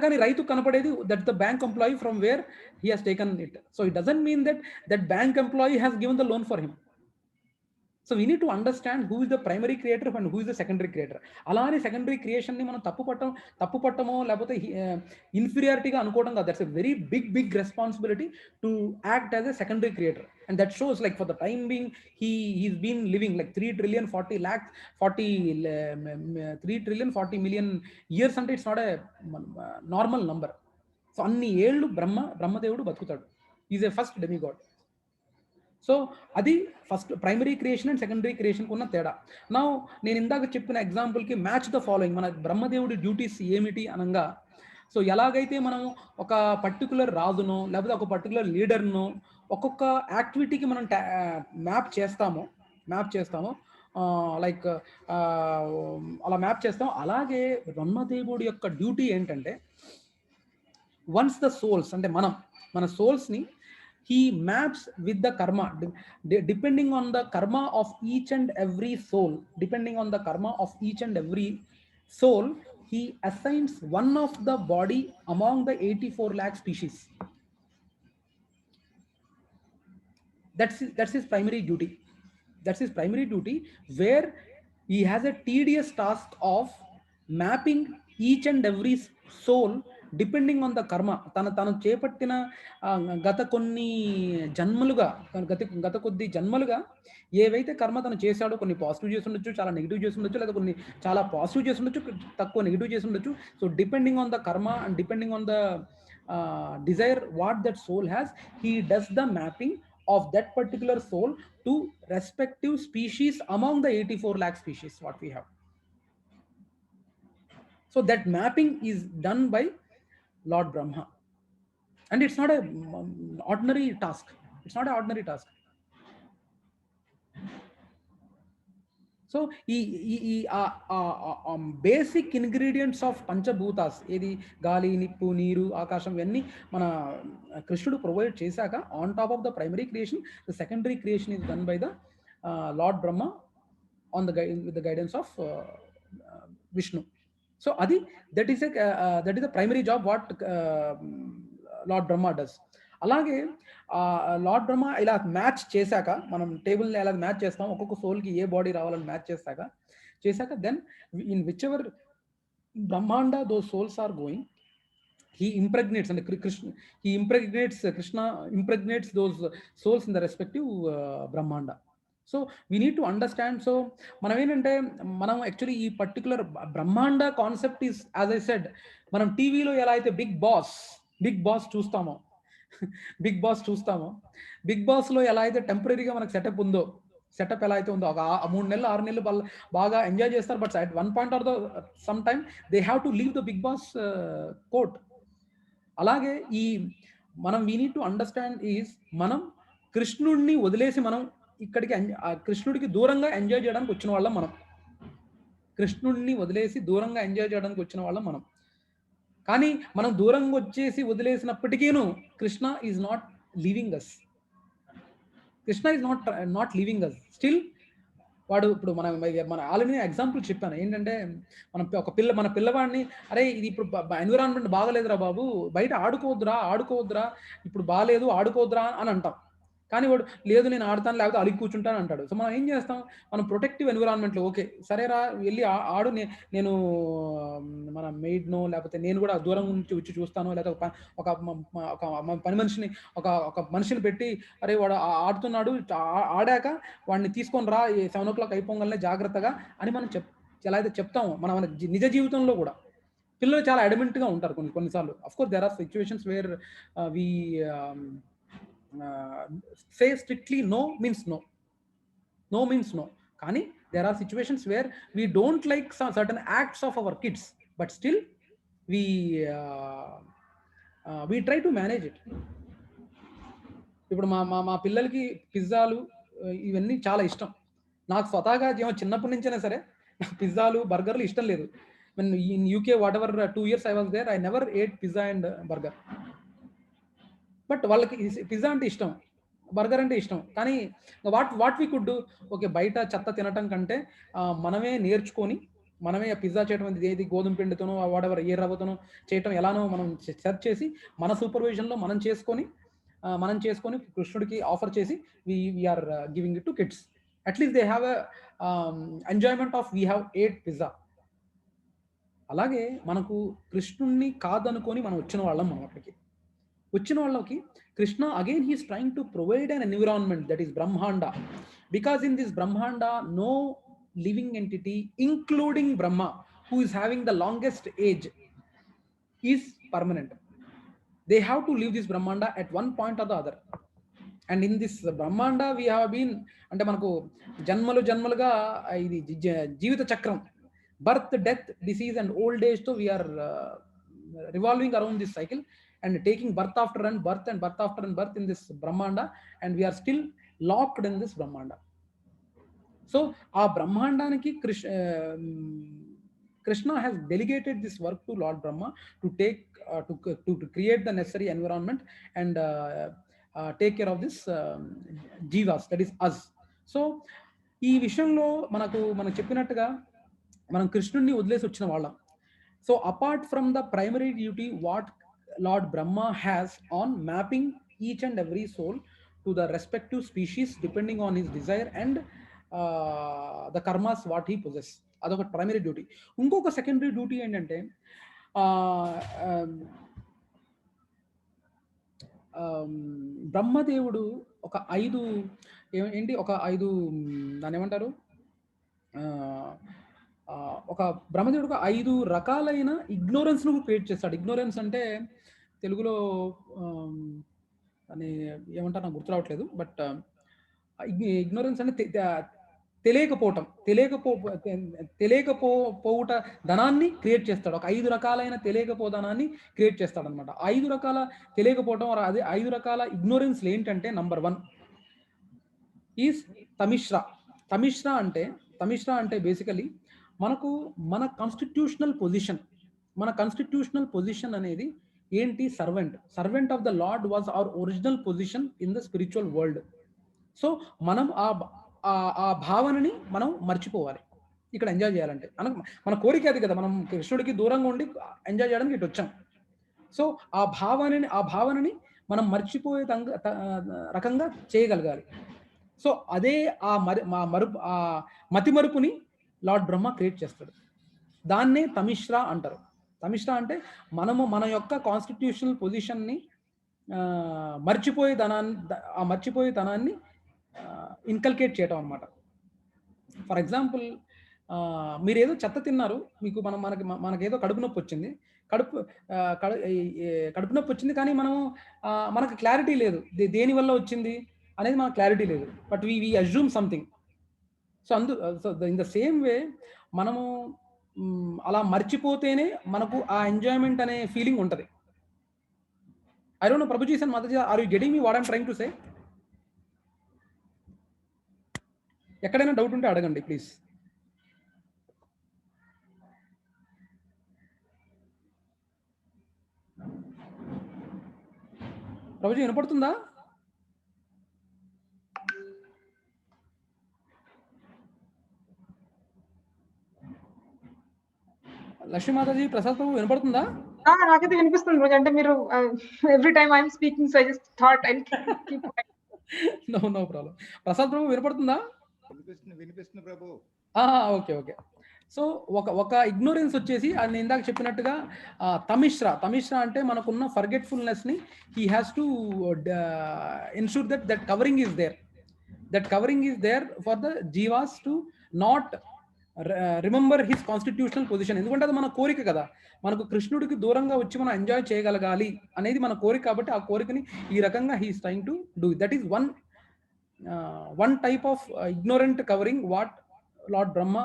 Speaker 2: కానీ రైతు కనపడేది that the bank employee from where he has taken it. So it doesn't mean that bank employee has given the loan for him. So we need to understand who is the primary creator and who is the secondary creator. అలానే secondary క్రియేషన్ని మనం తప్పు పట్టమో లేకపోతే ఇన్ఫీరియారిటీగా అనుకోవడం కాదు. That's a very big responsibility to act as a secondary creator. And that shows like for the time being he's been living like 3,40,40 million years అంటే it's not a normal number. So అన్ని ఏళ్ళు బ్రహ్మదేవుడు బతుకుతాడు. Is a first demigod. So అది first primary creation and secondary క్రియేషన్కి ఉన్న తేడా. నా నేను ఇందాక చెప్పిన ఎగ్జాంపుల్కి మ్యాచ్ ద ఫాలోయింగ్. మన బ్రహ్మదేవుడి డ్యూటీస్ ఏమిటి అనగా, సో ఎలాగైతే మనం ఒక పర్టికులర్ రాజునో లేకపోతే ఒక పర్టికులర్ లీడర్నో ఒక్కొక్క యాక్టివిటీకి మనం మ్యాప్ చేస్తామో లైక్ అలా మ్యాప్ చేస్తాం, అలాగే బ్రహ్మదేవుడి యొక్క డ్యూటీ ఏంటంటే వన్స్ ద సోల్స్ అంటే మన సోల్స్ని he maps with the karma, depending on the karma of each and every soul. He assigns one of the body among the 84 lakh species. That's his primary duty, where he has a tedious task of mapping each and every soul depending on the కర్మ. తను చేపట్టిన గత కొద్ది జన్మలుగా ఏవైతే కర్మ తను చేశాడో, కొన్ని పాజిటివ్ చేసి ఉండొచ్చు, చాలా నెగిటివ్ చేసి ఉండొచ్చు, లేదా కొన్ని చాలా పాజిటివ్ చేసి ఉండొచ్చు, తక్కువ నెగిటివ్ చేసి ఉండొచ్చు. So depending on the karma and depending on the desire what that soul has, he does the mapping of that particular soul to respective species among the 84 lakh species what we have. So that mapping is done by Lord Brahma, and it's not a ordinary task. So basic ingredients of panchabhutas, ఏది గాలి, నిప్పు, నీరు, ఆకాశం, ఇవన్నీ మన కృష్ణుడు provide చేశాక on top of the primary creation the secondary creation is done by the lord Brahma on the with the guidance of Vishnu. So అది that is the primary job what lord Brahma does. అలాగే లార్డ్ బ్రహ్మ ఇలా match చేశాక, మనం టేబుల్ని ఎలా match చేస్తాం, ఒక్కొక్క సోల్కి ఏ బాడీ రావాలని మ్యాచ్ చేశాక then in which ever Brahmanda those souls are going, he impregnates and Krishna impregnates those souls in the respective brahmanda. So we need to understand. So మనం ఏంటంటే మనం యాక్చువల్లీ ఈ particular Brahmanda concept is, as I said, మనం టీవీలో ఎలా అయితే big boss చూస్తామో, big బాస్లో ఎలా అయితే టెంపరీగా మనకు సెటప్ ఎలా అయితే ఉందో, ఒక 3 నెలలు 6 నెలలు బాగా ఎంజాయ్ చేస్తారు. But at one point or the some time they have to leave the big boss court. అలాగే మనం we need to understand is, మనం కృష్ణుడిని వదిలేసి మనం ఇక్కడికి కృష్ణుడికి దూరంగా ఎంజాయ్ చేయడానికి వచ్చిన వాళ్ళం మనం. కానీ మనం దూరంగా వచ్చేసి వదిలేసినప్పటికీను Krishna is not leaving us. Still వాడు ఇప్పుడు మన ఆల్రెడీ ఎగ్జాంపుల్ చెప్పాను ఏంటంటే, మన పిల్లవాడిని, అరే ఇది ఇప్పుడు ఎన్విరాన్మెంట్ బాగలేదురా బాబు, బయట ఆడుకోవద్దురా, ఇప్పుడు బాగాలేదు ఆడుకోవద్దురా అని అంటాం. కానీ వాడు లేదు నేను ఆడతాను లేకపోతే అలిగి కూర్చుంటాను అంటాడు. సో మనం ఏం చేస్తాం, మనం ప్రొటెక్టివ్ ఎన్విరాన్మెంట్లో ఓకే సరేరా వెళ్ళి ఆడు, నేను మన మెయిడ్నో లేకపోతే నేను కూడా దూరం నుంచి వచ్చి చూస్తాను, లేకపోతే ఒక పని మనిషిని ఒక మనిషిని పెట్టి అరే వాడు ఆడుతున్నాడు, ఆడాక వాడిని తీసుకొని రా 7 o'clock అయిపోగానే జాగ్రత్తగా అని మనం ఎలా అయితే చెప్తామో, మన నిజ జీవితంలో కూడా పిల్లలు చాలా అడమెంట్గా ఉంటారు కొన్నిసార్లు. Of course there are situations where we say strictly no means no. Kani there are situations where we don't like certain acts of our kids, but still we try to manage it. ఇప్పుడు మా పిల్లలకి పిజ్జాలు ఇవన్నీ చాలా ఇష్టం. నాకు స్వతహాగా చిన్నప్పటి నుంచైనా సరే నాకు పిజ్జాలు బర్గర్లు ఇష్టం లేదు. when in UK, whatever 2 years I was there, I never ate pizza and burger. But వాళ్ళకి పిజ్జా అంటే ఇష్టం, బర్గర్ అంటే ఇష్టం. కానీ what we could do, okay బయట చెత్త తినటం కంటే మనమే నేర్చుకొని మనమే పిజ్జా చేయడం, ఏది గోధుమ పిండితోనో వాడెవర్ ఏ రవ్వతోనో చేయటం ఎలానో మనం సెర్చ్ చేసి మన సూపర్విజన్లో మనం చేసుకొని కృష్ణుడికి ఆఫర్ చేసి we are giving it to kids. At least they have enjoyment of we have ate pizza. అలాగే మనకు కృష్ణుణ్ణి కాదనుకొని మనం వచ్చిన వాళ్ళకి Krishna again he's trying to provide an environment that is Brahmanda. Because in this Brahmanda no living entity including Brahma, who is having the longest age, is permanent. They have to leave this Brahmanda at one point or the other. And in this Brahmanda we have been, అంటే మనకు జన్మలుగా ఇది జీవిత చక్రం, birth, death, disease and old age, so we are revolving around this cycle and taking birth after birth and birth after birth in this Brahmanda, and we are still locked in this Brahmanda. So ఆ బ్రహ్మాండానికి Krishna has delegated this work to Lord Brahma to take to create the necessary environment and take care of this jivas, that is us. So ఈ విషయంలో మనకు చెప్పినట్టుగా మనం కృష్ణుడిని వదిలేసి వచ్చిన వాళ్ళం. So apart from the primary duty what Lord Brahma has on mapping each and every soul to the respective species depending on his desire and the karmas what he possess, అదొక ప్రైమరీ డ్యూటీ. ఇంకొక secondary duty ఏంటంటే బ్రహ్మదేవుడు ఒక 5 దాన్ని ఏమంటారు, ఒక బ్రహ్మదేవుడు ఒక 5 రకాలైన ఇగ్నోరెన్స్ను క్రియేట్ చేస్తాడు. ఇగ్నోరెన్స్ అంటే తెలుగులో అని ఏమంటారు నాకు గుర్తు రావట్లేదు, బట్ ఇగ్నోరెన్స్ అంటే తెలియకపోవుట ధనాన్ని క్రియేట్ చేస్తాడు. ఒక 5 రకాలైన తెలియకపోధనాన్ని క్రియేట్ చేస్తాడు అనమాట. 5 రకాల తెలియకపోవటం, అదే 5 రకాల ఇగ్నోరెన్స్ ఏంటంటే నంబర్ 1 ఈజ్ తమిశ్రా. తమిశ్రా అంటే బేసికలీ మనకు మన కాన్స్టిట్యూషనల్ పొజిషన్ అనేది ఏంటి, servant of the lord was our original position in the spiritual world. So మనం ఆ భావనని మనం మర్చిపోవాలి ఇక్కడ ఎంజాయ్ చేయాలంటే. మన కోరిక అది కదా, మనం కృష్ణుడికి దూరంగా ఉండి ఎంజాయ్ చేయడానికి ఇటు వచ్చాం. సో ఆ భావనని మనం మర్చిపోయే రకంగా చేయగలగాలి. సో అదే ఆ మతి మరుపుని లార్డ్ బ్రహ్మ క్రియేట్ చేస్తాడు. దాన్నే తమిశ్రా అంటారు. తమిశ్రా అంటే మనము మన యొక్క కాన్స్టిట్యూషనల్ పొజిషన్ని మర్చిపోయే తనాన్ని ఇన్కల్కేట్ చేయటం అనమాట. ఫర్ ఎగ్జాంపుల్, మీరు ఏదో చెత్త తిన్నారు, మీకు మనకేదో కడుపు నొప్పి వచ్చింది, కానీ మనకు క్లారిటీ లేదు దేని వల్ల వచ్చింది అనేది, మనకు క్లారిటీ లేదు, but we assume something. So in the same way మనము అలా మర్చిపోతేనే మనకు ఆ ఎంజాయ్మెంట్ అనే ఫీలింగ్ ఉంటుంది. I don't know Prabhuji and Mataji, are you getting me what I'm trying to say? ఎక్కడైనా డౌట్ ఉంటే అడగండి ప్లీజ్. ప్రభుజీ వినపడుతుందా? లక్ష్మీ మాతాజీ, ప్రసాద్ ప్రభు వినపడుతుందా?
Speaker 3: నాకైతే వినిపిస్తుంది రోజు. అంటే మీరు every time I'm speaking, so I just thought I keep
Speaker 2: no problem. Prasad ప్రభు వినపడుతుందా?
Speaker 4: వినిపిస్తుంది ప్రభు.
Speaker 2: ఓకే. సో ఒక ఇగ్నోరెన్స్ వచ్చేసి, అది నేను ఇందాక చెప్పినట్టుగా తమిశ్రా అంటే మనకున్న ఫర్గెట్ఫుల్నెస్ ని he has to ensure that covering is there for the jivas to not remember his constitutional position. ఎందుకంటే అది మన కోరిక కదా, మనకు కృష్ణుడికి దూరంగా వచ్చి మనం ఎంజాయ్ చేయగలగాలి అనేది మన కోరిక. కాబట్టి ఆ కోరికని ఈ రకంగా he is trying to do. That is one type of ignorant covering what Lord Brahma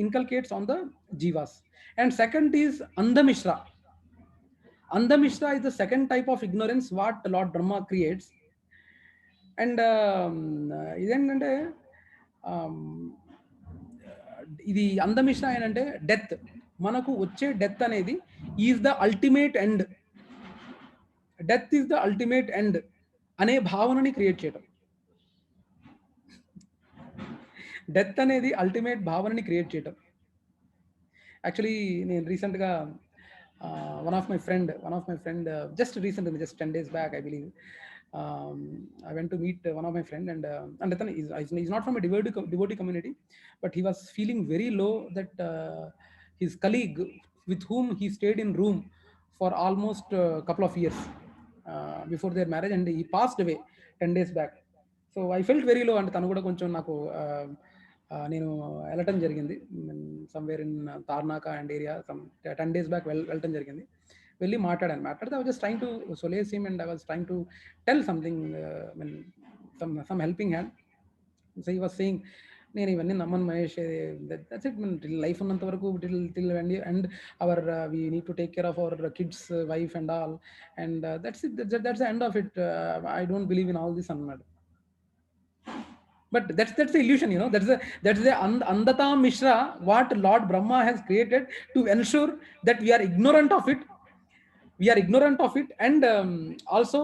Speaker 2: inculcates on the jivas. And second is Andhamishra. Andhamishra is the second type of ignorance what Lord Brahma creates. And identante ఇది అందమిశ్ర ఏంటంటే death, మనకు వచ్చే death అనేది is the ultimate end, death is the ultimate end అనే భావనని create చేయడం. Death అనేది ultimate భావనని create చేయడం. Actually నేను రీసెంట్గా one of my friend just recently, just 10 days back I believe, I went to meet one of my friend, and then he's not from a devotee community, but he was feeling very low that his colleague with whom he stayed in room for almost a couple of years before their marriage, and he passed away 10 days back. So I felt very low, and tanu kuda koncham naku నేను వెళ్ళటం జరిగింది somewhere in Tarnaka and area, 10 days back వెళ్ళటం జరిగింది. వెళ్ళి మాట్లాడితే I was just trying to solace him, and I was trying to tell something, some helping hand. So he was saying, నేను ఇవన్నీ నమ్మను మహేష్, దట్స్ ఇట్, లైఫ్ ఉన్నంత వరకు till and hour we need to take care of our kids, wife and all, and that's it, that's the end of it, I don't believe in all this అన్నాడు. But that's the illusion, you know. That's the Andata Mishra, what Lord Brahma has created to ensure that we are ignorant of it. And also,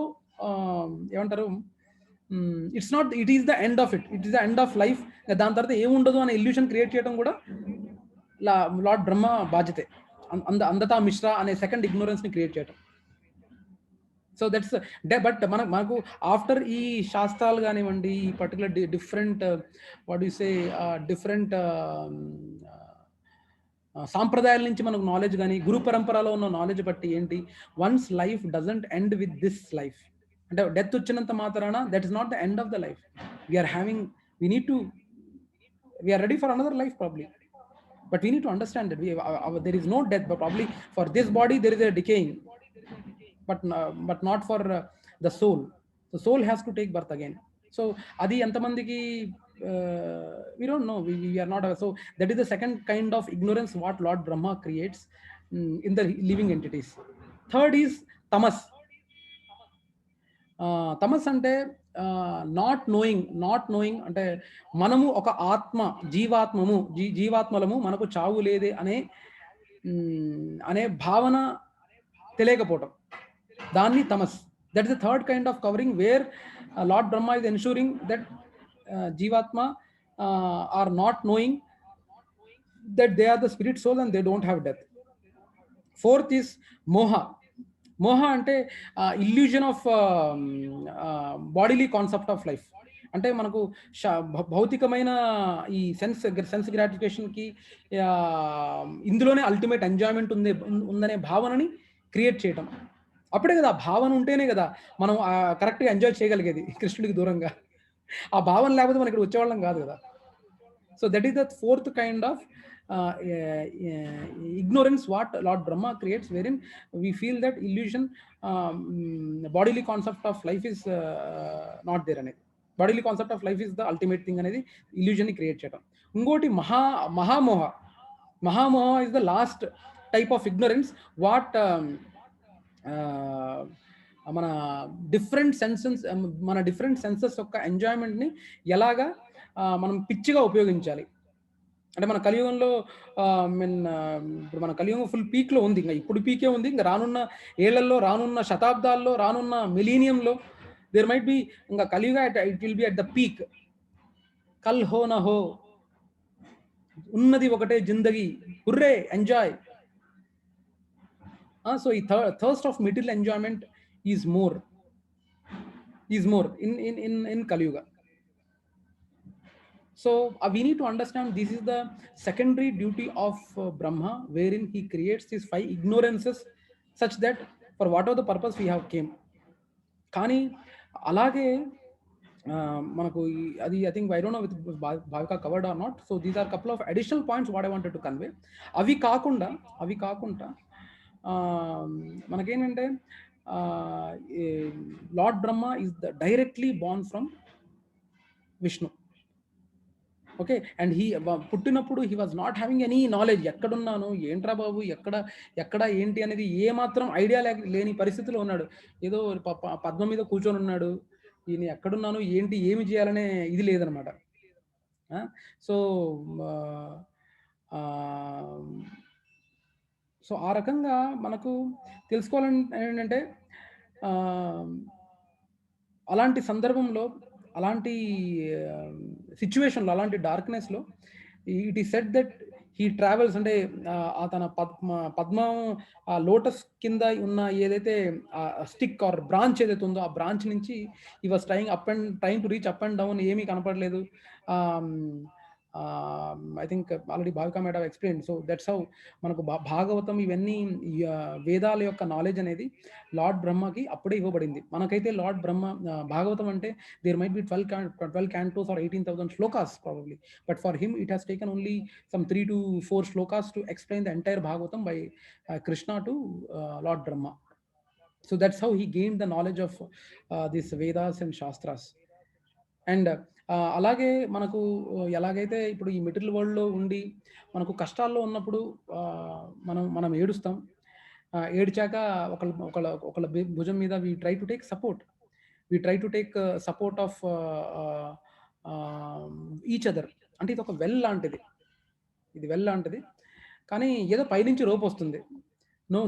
Speaker 2: it's not. It is the end of it. It is the end of life. దాని తర్వాత ఏముండదు అనే illusion create చేయడం కూడా Lord Brahma బాధ్యతే. Andata Mishra అనే second ignorance ని create చేయడం. సో దట్స్ బట్ మనకు ఆఫ్టర్ ఈ శాస్త్రాలు కానివ్వండి, ఈ particular different what you say different సాంప్రదాయాల నుంచి మనకు నాలెడ్జ్ కానీ, గురు పరంపరలో ఉన్న నాలెడ్జ్ బట్టి ఏంటి, once life doesn't end with this life, అంటే డెత్ వచ్చినంత మాత్రాన that is not the end of the life. We are ready for another life probably, but we need to understand that there is no death, but probably for this body there is a decaying, but not for the soul. The soul has to take birth again. So adi entamandiki we don't know, we are not aware. So that is the second kind of ignorance what Lord Brahma creates in the living entities. Third is tamas. Tamas ante not knowing ante manamu oka atma జీవాత్మలము మనకు చావు లేదే అనే భావన తెలియకపోవటం, దాన్ని తమస్. That is the third kind of covering where Lord Brahma is ensuring that Jivatma are not knowing that they are the spirit soul and they don't have death. Fourth is moha. Moha ante illusion of bodily concept of life. అంటే మనకు భౌతికమైన ఈ sense గ్రాటిఫికేషన్కి ఇందులోనే ultimate enjoyment ఉందనే భావనని create చేయటం. అప్పుడే కదా, ఆ భావన ఉంటేనే కదా మనం కరెక్ట్గా ఎంజాయ్ చేయగలిగేది కృష్ణుడికి దూరంగా. ఆ భావన లేకపోతే మనం ఇక్కడ వచ్చేవాళ్ళం కాదు కదా. So that is the fourth kind of ignorance what Lord Brahma creates, wherein we feel that illusion, bodily concept of life is not there అనేది. bodily concept of life is the ultimate thing అనేది illusion ని create చేయడం. ఇంకోటి మహామోహ is the last type of ignorance what మన different senses యొక్క ఎంజాయ్మెంట్ని ఎలాగా మనం పిచ్చిగా ఉపయోగించాలి. అంటే మన కలియుగంలో ఇప్పుడు మన కలియుగం ఫుల్ పీక్లో ఉంది, ఇంకా ఇప్పుడు పీకే ఉంది, ఇంకా రానున్న ఏళ్లలో, రానున్న శతాబ్దాల్లో, రానున్న మిలీనియంలో దేర్ మైట్ బి ఇంకా కలియుగ it will be at the peak. కల్ హో నా హో, ఉన్నది ఒకటే జిందగీ, హుర్రే ఎంజాయ్. So ఈ thirst of material enjoyment is more in Kali-yuga. So we need to understand this is the secondary duty of Brahma, wherein he creates these 5 ignorances such that for whatever the purpose we have came. Kani alage manaku adi I think I don't know with Bhavika covered or not. So these are couple of additional points what I wanted to convey. Avi kaakunda మనకేంటంటే lord Brahma is directly born from Vishnu. Okay, and పుట్టినప్పుడు he was not having any knowledge. ఎక్కడున్నాను, ఏంట్రా బాబు, ఎక్కడ ఏంటి అనేది ఏమాత్రం idea లేని పరిస్థితిలో ఉన్నాడు. ఏదో పద్మం మీద కూర్చొని ఉన్నాడు. ఈయన ఎక్కడున్నాను, ఏంటి, ఏమి చేయాలనే ఇది లేదనమాట. సో సో ఆ రకంగా మనకు తెలుసుకోవాలని ఏంటంటే అలాంటి సందర్భంలో, అలాంటి సిచ్యువేషన్లో, అలాంటి డార్క్నెస్లో it is said that he travels, అంటే తన పద్మం ఆ లోటస్ కింద ఉన్న ఏదైతే స్టిక్ ఆర్ బ్రాంచ్ ఏదైతే ఉందో ఆ బ్రాంచ్ నుంచి ఈ was trying to reach up and down, ఏమీ కనపడలేదు. I think already Bhavika madam explain. So that's how మనకు భాగవతం ఇవన్నీ వేదాల యొక్క నాలెడ్జ్ అనేది లార్డ్ బ్రహ్మకి అప్పుడే ఇవ్వబడింది. మనకైతే లార్డ్ బ్రహ్మ భాగవతం అంటే there might be 12 cantos or 18,000 shlokas probably, but for him it has taken only some 3 to 4 shlokas to explain the entire Bhagavatam by Krishna to Lord Brahma. So that's how he gained the knowledge of these Vedas and Shastras. And అలాగే మనకు ఎలాగైతే ఇప్పుడు ఈ material వరల్డ్లో ఉండి మనకు కష్టాల్లో ఉన్నప్పుడు మనం ఏడుస్తాం. ఏడ్చాక ఒకళ్ళ భుజం మీద we try to take support of each other. అంటే ఇది ఒక వెల్ లాంటిది, కానీ ఏదో పైనుంచి రోప్ వస్తుంది.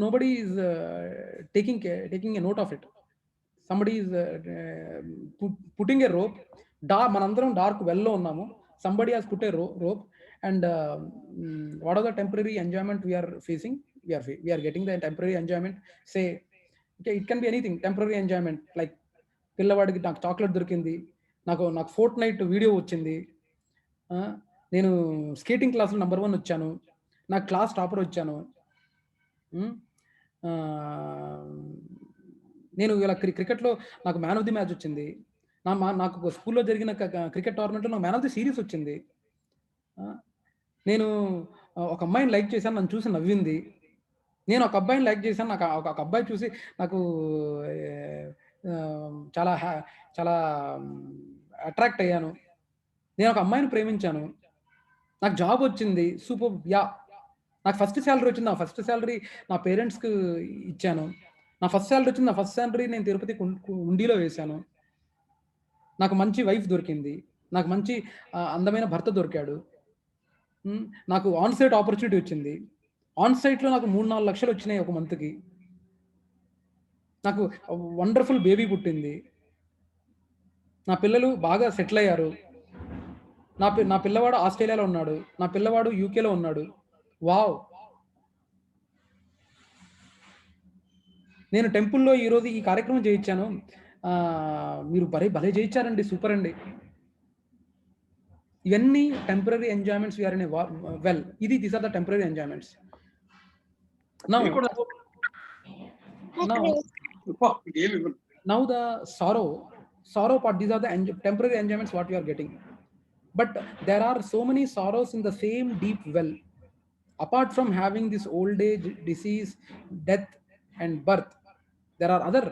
Speaker 2: Nobody is taking a note of it. somebody is putting a rope. మనందరం డార్క్ వెల్లో ఉన్నాము. somebody has put a rope and what are the temporary enjoyment we are facing? We are getting the temporary enjoyment. Say okay, it can be anything. Temporary enjoyment like పిల్లవాడికి నాకు chocolate దొరికింది, నాకు Fortnite video వచ్చింది, నేను skating క్లాస్లో number 1 వచ్చాను, నాకు class topper వచ్చాను, నేను ఇలా క్రికెట్లో నాకు మ్యాన్ ఆఫ్ ది మ్యాచ్ వచ్చింది, నాకు స్కూల్లో జరిగిన క్రికెట్ టోర్నమెంట్లో నాకు మ్యాన్ ఆఫ్ ది సిరీస్ వచ్చింది, నేను ఒక అమ్మాయిని లైక్ చేశాను, నన్ను చూసి నవ్వింది, నేను ఒక అబ్బాయిని లైక్ చేశాను, నాకు ఒక అబ్బాయి చూసి నాకు చాలా చాలా అట్రాక్ట్ అయ్యాను, నేను ఒక అమ్మాయిని ప్రేమించాను, నాకు జాబ్ వచ్చింది, సూపర్, యా, నాకు ఫస్ట్ శాలరీ వచ్చింది, నా ఫస్ట్ శాలరీ నా పేరెంట్స్కి ఇచ్చాను, నా ఫస్ట్ శాలరీ వచ్చింది, నా ఫస్ట్ శాలరీ నేను తిరుపతి ఉండిలో వేశాను, నాకు మంచి వైఫ్ దొరికింది, నాకు మంచి అందమైన భర్త దొరికాడు, నాకు ఆన్ సైట్ ఆపర్చునిటీ వచ్చింది, ఆన్ సైట్లో నాకు 3-4 లక్షలు వచ్చినాయి ఒక మంత్కి, నాకు వండర్ఫుల్ బేబీ పుట్టింది, నా పిల్లలు బాగా సెటిల్ అయ్యారు, నా పిల్లవాడు ఆస్ట్రేలియాలో ఉన్నాడు, నా పిల్లవాడు యూకేలో ఉన్నాడు, వావ్. నేను టెంపుల్లో ఈరోజు ఈ కార్యక్రమం చేయించాను, మీరు భలే చేయించారండి, సూపర్ అండి. ఇవన్నీ temporary enjoyments we are in a well. These are the temporary enjoyments. Now the sorrow part, these are the temporary enjoyments what you are getting, but there are so many sorrows in the same deep well. Apart from having this old age, disease, death and birth, there are other.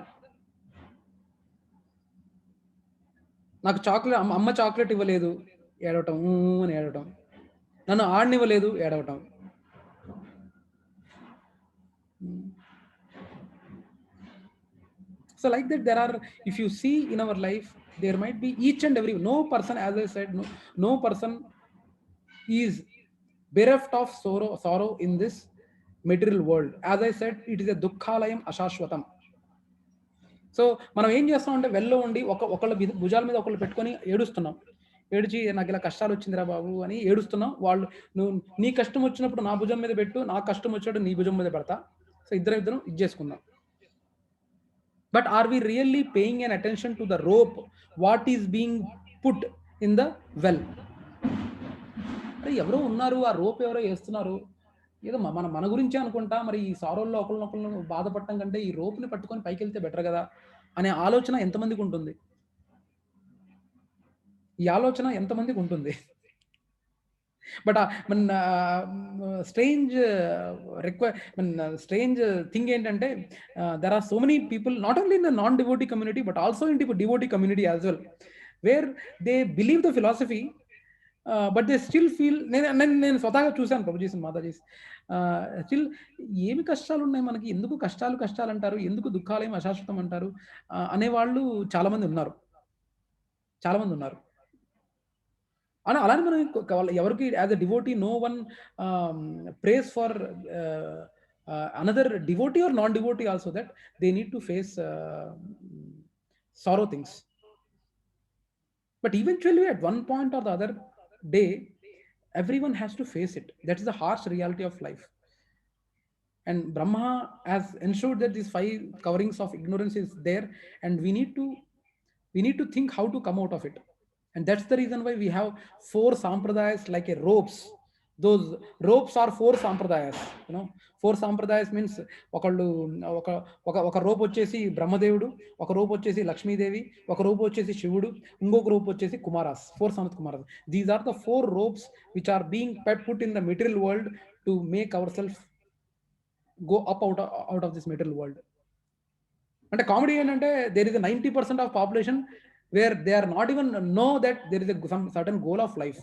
Speaker 2: నాకు అమ్మ chocolate ఇవ్వలేదు, ఏడవటం, అని ఏడవటం, నన్ను ఆడనివ్వలేదు, ఏడవటం. So like that, there are, if you see in our life, there might be each and every, no person, as I said, no person is bereft of sorrow in this material world. As I said, it is a dukkhalayam ashashwatam. So మనం ఏం చేస్తాం అంటే వెల్లో ఉండి ఒకళ్ళ భుజాల మీద ఒకళ్ళు పెట్టుకొని ఏడుస్తున్నాం, ఏడిచి నాకు ఇలా కష్టాలు వచ్చిందిరా బాబు అని ఏడుస్తున్నాం. వాళ్ళు నువ్వు నీ కష్టం వచ్చినప్పుడు నా భుజం మీద పెట్టు, నా కష్టం వచ్చినప్పుడు నీ భుజం మీద పెడతా, సో ఇద్దరం ఇది చేసుకుందాం. But are we really paying an attention to the rope what is being put in the well? అరే ఎవరో ఉన్నారు, ఆ రోప్ ఎవరో వేస్తున్నారు, ఏదో మన గురించే అనుకుంటా, మరి ఈ సారోల్లో ఒకరినొకరు బాధపడటం కంటే ఈ రోప్ని పట్టుకొని పైకి వెళ్తే బెటర్ కదా అనే ఆలోచన ఎంతమందికి ఉంటుంది? ఈ ఆలోచన ఎంతమందికి ఉంటుంది? బట్ స్ట్రేంజ్ థింగ్ ఏంటంటే there are so many people, not only in the non devotee community but also in devotee community as well, where they believe the philosophy but they still feel, నేను స్వతహాగా చూశాను prabhujis, Matajis, still ఏమి కష్టాలు ఉన్నాయి మనకి, ఎందుకు కష్టాలు అంటారు, ఎందుకు దుఃఖాలేం అశాశ్వతం అంటారు అనేవాళ్ళు చాలామంది ఉన్నారు. అని అలానే మనం ఎవరికి as a devotee no one prays for another devotee or non devotee also that they need to face sorrow things. But eventually at one point or the other day, everyone has to face it. That is the harsh reality of life. And Brahma has ensured that these 5 coverings of ignorance is there, and we need to think how to come out of it. And that's the reason why we have 4 sampradayas like a ropes. Those ropes are 4 sampradayas. 4 sampradayas means ఒక rope వచ్చేసి బ్రహ్మదేవుడు, ఒక rope వచ్చేసి లక్ష్మీదేవి, ఒక rope వచ్చేసి శివుడు, ఇంకొక rope వచ్చేసి కుమారాస్, 4 sanat kumaras. These are the 4 ropes which are being put in the material world to make ourselves go up out of this material world. అంటే కామెడీ ఏంటంటే there is a 90% of population where they are not even know that there is some certain goal of life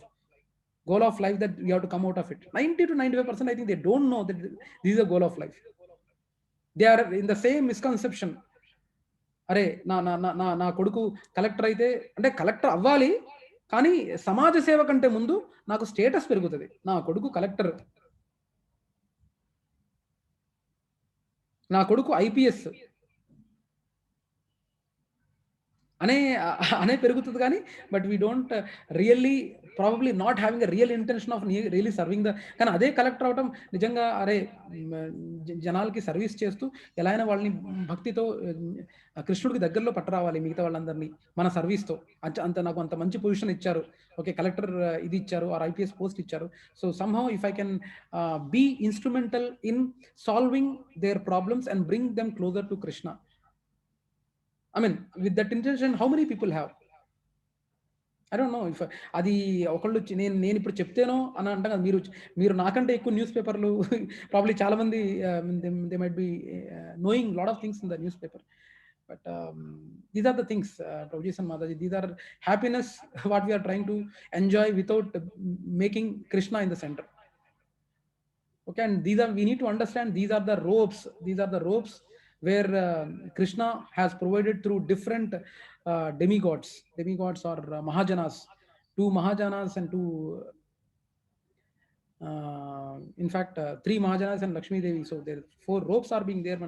Speaker 2: that we have to come out of it. 90 to 95% I think they don't know that this is a goal of life. They are in the same misconception. అరే నా కొడుకు collector అయితే, అంటే collector అవ్వాలి కానీ సమాజ సేవ కంటే ముందు నాకు స్టేటస్ పెరుగుతుంది, నా కొడుకు కలెక్టర్, నా కొడుకు ఐపీఎస్ అనే పెరుగుతుంది. కానీ but we don't really probably not having a real intention of really serving the. కానీ అదే కలెక్టర్ అవటం నిజంగా అరే జనాలకి సర్వీస్ చేస్తూ ఎలా అయినా వాళ్ళని భక్తితో కృష్ణుడికి దగ్గరలో పట్టరావాలి మిగతా వాళ్ళందరినీ మన సర్వీస్తో. అంత నాకు అంత మంచి పొజిషన్ ఇచ్చారు, ఓకే కలెక్టర్ ఇది ఇచ్చారు ఆర్ ఐపీఎస్ పోస్ట్ ఇచ్చారు, so somehow if I can be instrumental in solving their problems and bring them closer to Krishna. I mean, with that intention, how many people have? I don't know if అది ఒకళ్ళు నేను ఇప్పుడు చెప్తేనో అని అంటాం కదా, మీరు నాకంటే ఎక్కువ న్యూస్ పేపర్లు ప్రాబ్లీ చాలా మంది they might be knowing lot of things in the newspaper, but these are the things, Prabhuji and Mataji, these are happiness what we are trying to enjoy without making Krishna in the center. Okay, and we need to understand these are the ropes where Krishna has provided through different demigods or Mahajanas, 2 Mahajanas and 2 in fact 3 Mahajanas and Lakshmi Devi. So there 4 ropes are being there.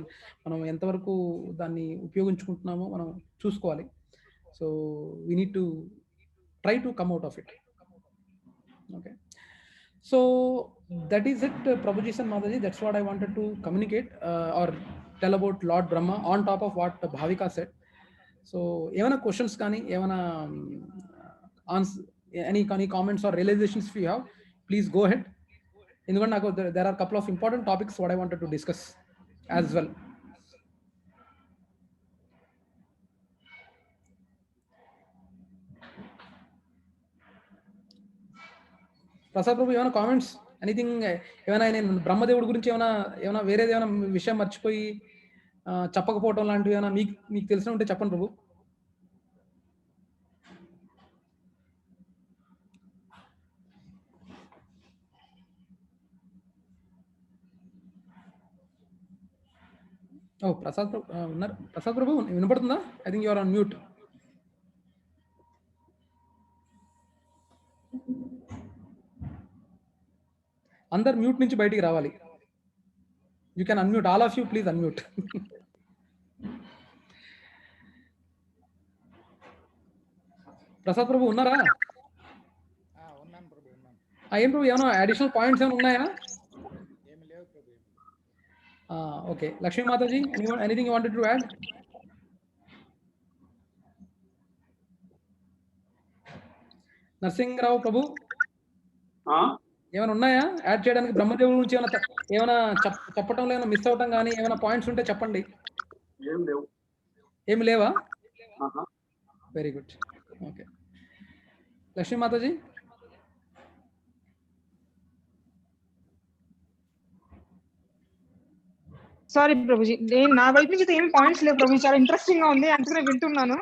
Speaker 2: మనం ఎంతవరకు దాన్ని ఉపయోగించుకుంటున్నామో మనం చూసుకోవాలి. So we need to try to come out of it. Okay, so that is it, Prabhuji and Mataji. That's what I wanted to communicate or tell about Lord Brahma on top of what Bhavika said. So ఏమైనా questions కానీ ఏమైనా any comments or realizations if you have, please go ahead. ఎందుకంటే నాకు there are couple of important topics what I wanted to discuss as well. Prasad ప్రభు ఏమైనా comments, anything, ఏమైనా నేను బ్రహ్మదేవుడి గురించి ఏమైనా వేరేది ఏమైనా విషయం మర్చిపోయి చెప్పకపోవటం లాంటివి ఏమైనా మీకు తెలిసిన ఉంటే చెప్పండి ప్రభు. ఓ ప్రసాద్ ప్రభు ఉన్నారు. ప్రసాద్ ప్రభు వినపడుతుందా? I think you are on mute. అందరు మ్యూట్ నుంచి బయటికి రావాలి. You can unmute, all of you please unmute. Prasad ప్రభు ఉన్నారా?
Speaker 4: ఉన్నాను ప్రభు, ఉన్నాను.
Speaker 2: ఏం ప్రభు ఏమైనా అడిషనల్ పాయింట్స్ ఏమైనా ఉన్నాయా?
Speaker 4: ఏమి లేవు ప్రభు.
Speaker 2: Okay, Lakshmi Mataji anything you wanted to add? Narasimharao ప్రభు ఏమైనా ఉన్నాయా యాడ్ చేయడానికి? బ్రహ్మదేవుడి గురించి ఏమైనా చెప్పటంలో ఏమైనా మిస్ అవటం కానీ ఏమైనా పాయింట్స్ ఉంటే చెప్పండి. ఏమి లేవా? Very good. Okay, Lakshmi Mataji.
Speaker 3: Sorry Prabhuji, నా వైపు నుంచి ఏం పాయింట్స్ లేవు ప్రభు, చాలా ఇంట్రెస్టింగ్ గా ఉంది అందుకనే వింటున్నాను.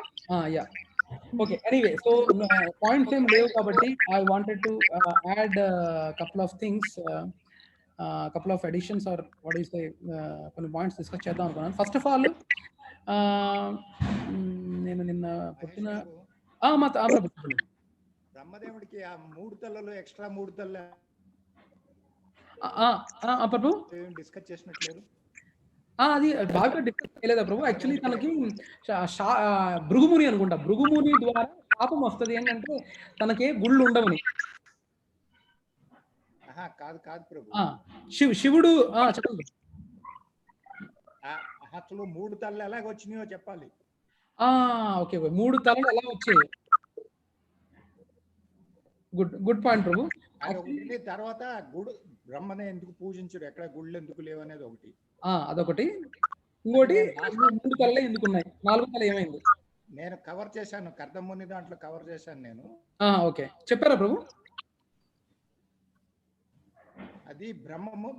Speaker 2: Yeah, okay, anyway, so points ఏం లేవు కాబట్టి I wanted to add couple of things, couple of additions or what is the కొన్ని పాయింట్స్ డిస్కస్ చేద్దాం అనుకున్నాను. ఫస్ట్ ఆఫ్ ఆల్ నేను నిన్న పుట్టిన
Speaker 4: బ్రహ్మదేవుడికి ఆ 3 తలలు ఎక్స్ట్రా 3 తలలు
Speaker 2: ప్రభు
Speaker 4: ఏం డిస్కస్ చేసినట్లేరు.
Speaker 2: అది బాగా డిస్కస్ చేయలేదా ప్రభు? యాక్చువల్లీ తనకి భృగుముని అనుకుంటా, భృగుముని ద్వారా శాపం వస్తుంది ఏంటంటే తనకి గుళ్ళు ఉండవని.
Speaker 4: కాదు కాదు ప్రభు,
Speaker 2: శివుడు చెప్పండి.
Speaker 4: అసలు 3 తలలు ఎలాగ వచ్చినాయో చెప్పాలి.
Speaker 2: ఓకే, 3 తలలు ఎలా వచ్చాయి? గుడ్ పాయింట్ ప్రభు.
Speaker 4: తర్వాత గుడు బ్రహ్మనే ఎందుకు పూజించరు, ఎక్కడ గుళ్ళు ఎందుకు లేవు అనేది ఒకటి,
Speaker 2: అదొకటి. ఇంకోటి 3 తలలే ఎందుకు ఉన్నాయి, 4వ తల ఏమైంది?
Speaker 4: నేను కవర్ చేశాను, కర్దముని దాంట్లో కవర్ చేశాను నేను.
Speaker 2: ఓకే, చెప్పారా ప్రభు?
Speaker 4: అది బ్రహ్మము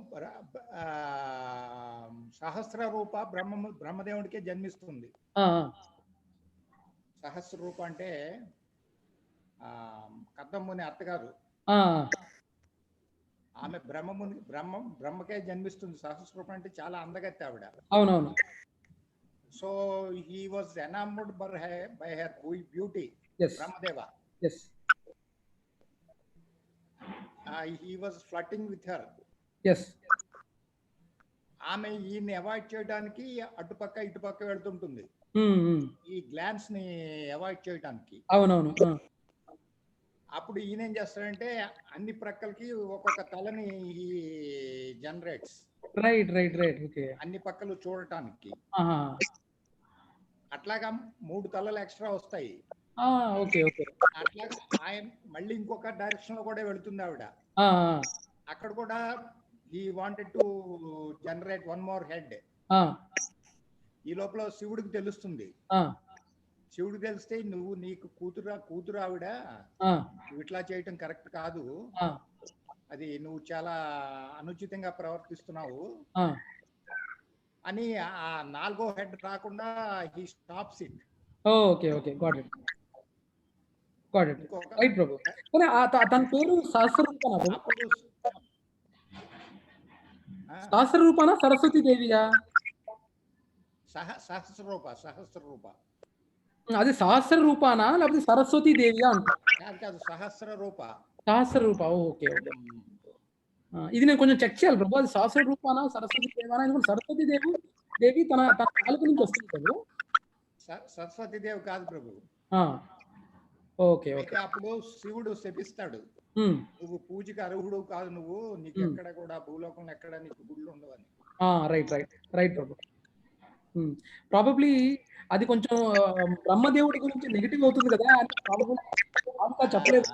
Speaker 4: సహస్ర రూప బ్రహ్మము బ్రహ్మదేవుడికే జన్మిస్తుంది. సహస్ర రూప అంటే కర్దముని అత్తగారు, ఆమె బ్రహ్మకే జన్మిస్తుంది. సహస్ర రూపం అంటే చాలా అందగత్తి ఆవిడ.
Speaker 2: అవునవును.
Speaker 4: So he was enamoured by her beauty, Brahmadeva. He was flirting with her.
Speaker 2: Yes.
Speaker 4: ఆమె ఈయన్ని అవాయిడ్ చేయడానికి అటుపక్క ఇటుపక్క వెళ్తుంటుంది, ఈ గ్లాన్స్ ని అవాయిడ్ చేయడానికి.
Speaker 2: అవునవును.
Speaker 4: అప్పుడు ఈయన ఏం చేస్తాడంటే అన్ని ప్రక్కలకి ఒక్కొక్క తలని generates.
Speaker 2: Right right right. Okay,
Speaker 4: అన్ని పక్కలు చూడటానికి. అట్లాగా 3 తలలు ఎక్స్ట్రా వస్తాయి.
Speaker 2: Okay okay.
Speaker 4: అట్లాగా ఆయన మళ్ళీ ఇంకొక డైరెక్షన్ లో కూడా వెళుతుంది ఆవిడ. అక్కడ కూడా he wanted to generate one more head. ఈ లోపల శివుడికి తెలుస్తుంది. శివుడికి తెలిస్తే నీకు కూతురు ఆవిడ, నువ్వు ఇట్లా చేయటం కరెక్ట్ కాదు, అది నువ్వు చాలా అనుచితంగా ప్రవర్తిస్తున్నావు అని ఆ 4వ హెడ్ రాకుండా he stops it.
Speaker 2: Okay okay, got it. Right ప్రభు. తన పేరు సహస్రరూపనా ప్రభు? సహస్రరూపనా సరస్వతి దేవియా?
Speaker 4: సహస్రరూప.
Speaker 2: అది సహస్ర రూపానా లేకపోతే సరస్వతి దేవియా అంటారు?
Speaker 4: కాదు, సహస్రరూప.
Speaker 2: Okay okay. ఇది నేను కొంచెం చెక్ చేయాలి ప్రభు, అది సహస్ర రూపానా సరస్వతి దేవానా? ఎందుకంటే సరస్వతి దేవి తన కాలుక నుంచి వస్తుంది ప్రభు.
Speaker 4: సరస్వతి దేవి కాదు ప్రభు.
Speaker 2: Okay okay.
Speaker 4: అప్పుడు శివుడు శపిస్తాడు, నువ్వు పూజకి అర్హుడు కాదు, నువ్వు నీకు ఎక్కడ కూడా భూలోకంలో ఎక్కడ నీకు గుళ్ళు ఉండవని.
Speaker 2: రైట్ రైట్ రైట్ ప్రభు. ప్రాబబ్లీ అది కొంచెం బ్రహ్మదేవుడి గురించి నెగిటివ్ అవుతుంది కదా, చెప్పలేదు.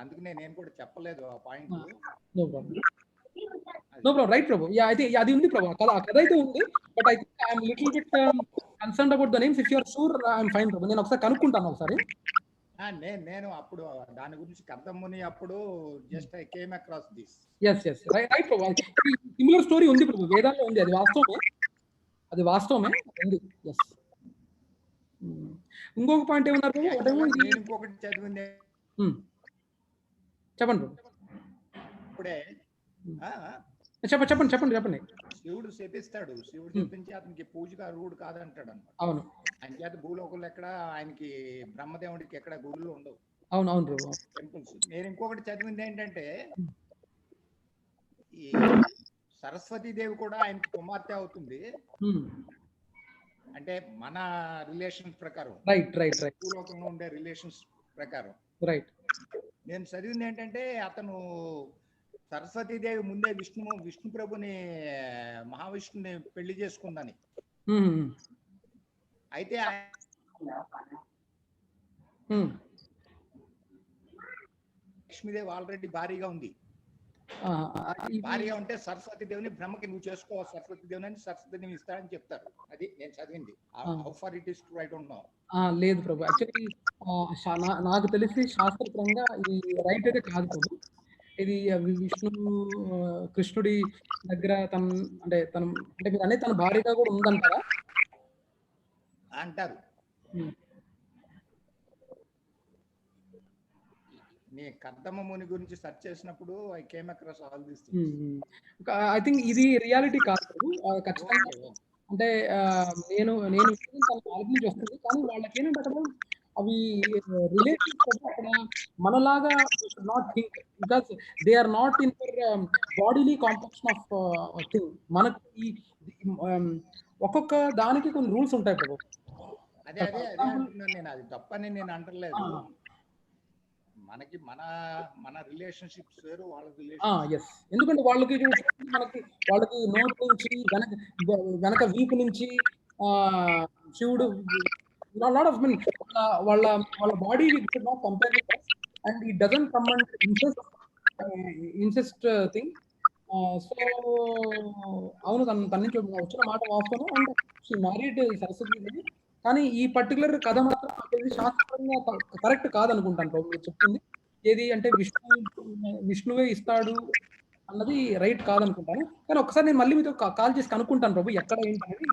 Speaker 4: అందుకనే నేను కూడా చెప్పలేదు ఆ point.
Speaker 2: No problem. Right Prabhu. అయితే అది ఉంది ప్రభు, ఆ కథ అయితే ఉంది. But I think I'm little bit concerned about the names. If you are sure I'm fine Prabhu. నేను ఒకసారి కనుక్కుంటాను ఒకసారి.
Speaker 4: నేను అప్పుడు దాని గురించి కర్దముని అప్పుడు just I came across this.
Speaker 2: yes right Prabhu. Similar story ఉంది ప్రభు, వేదాల్లో ఉంది. అది వాస్తవమే ఉంది. yes. ఇంకొక పాయింట్ ఏమన్నారు ప్రభు?
Speaker 4: ఇంకొకటి చదివింది
Speaker 2: చెప్పండి ప్రభు.
Speaker 4: ఇప్పుడే
Speaker 2: చెప్పండి.
Speaker 4: శివుడు శపిస్తాడు, శివుడు చెప్పించి అతనికి పూజగా అర్హుడు కాదంటాడు అన్నమాట.
Speaker 2: అవును.
Speaker 4: ఆయన చేత భూలోకంలో ఎక్కడ ఆయనకి బ్రహ్మదేవుడికి ఎక్కడ గుడులు ఉండవు.
Speaker 2: అవును
Speaker 4: టెంపుల్స్. నేను ఇంకొకటి చదివింది ఏంటంటే ఈ సరస్వతి దేవి కూడా ఆయనకి కుమార్తె అవుతుంది. అంటే మన రిలేషన్స్ ప్రకారం, భూలోకంలో ఉండే రిలేషన్స్ ప్రకారం.
Speaker 2: రైట్.
Speaker 4: నేను చదివింది ఏంటంటే అతను సరస్వతీదేవి ముందే విష్ణు ప్రభుని మహావిష్ణుని పెళ్లి చేసుకుందని. అయితే లక్ష్మీదేవి ఆల్రెడీ భారీగా ఉంది. భారీగా ఉంటే సరస్వతీదేవిని బ్రహ్మకి నువ్వు చేసుకోవాలి సరస్వతీదేవిని అని సరస్వతీదేవి ఇస్తాడని చెప్తారు. అది నేను చదివింది. How far it is true I don't know.
Speaker 2: లేదు ప్రభు, యాక్చువల్లీ నాకు తెలిసి శాస్త్రపరంగా ఇది రైట్ అయితే కాదు ప్రభు. ఇది విష్ణు కృష్ణుడి దగ్గర అంటే మీరు అనేది తన భార్యగా కూడా ఉందంటారా?
Speaker 4: అంటారు. నీ కర్దమముని గురించి సెర్చ్ చేసినప్పుడు I came across all this things.
Speaker 2: I think ఇది రియాలిటీ కాదు ఖచ్చితంగా. అంటే నేను తన కాలేజ్ నుంచి వస్తుంది, కానీ వాళ్ళకి ఏంటంటే అవి రిలేటివ్స్ అక్కడ మనలాగా not think, because they are not in their bodily complexion of thing. మనకు ఈ ఒక్కొక్క దానికి కొన్ని రూల్స్ ఉంటాయి ప్రభు.
Speaker 4: అదే అంటున్నాను నేను, అది తప్పని నేను అంటలేదు. మనకి మన రిలేషన్షిప్స్ వేరు, వాళ్ళ రిలేషన్షిప్స్.
Speaker 2: ఎందుకంటే వాళ్ళకి నోట్ నుంచి వెనక వీపు నుంచి శివుడు లాట్ ఆఫ్ వాళ్ళ body not compare with us, and it doesn't come under incest thing. So అవును, తన నుంచి వచ్చిన మాట వాస్తవం. And she married Saraswati. కానీ ఈ పర్టికులర్ కథ మాత్రం శాస్త్రీయంగా కరెక్ట్ కాదనుకుంటాను ప్రభు మీరు చెప్తుంది. ఏది అంటే విష్ణువే ఇస్తాడు అన్నది రైట్ కాదనుకుంటాను. కానీ ఒకసారి నేను మళ్ళీ మీతో కాల్ చేసి కనుక్కుంటాను ప్రభు ఎక్కడ ఏంటి అనేది.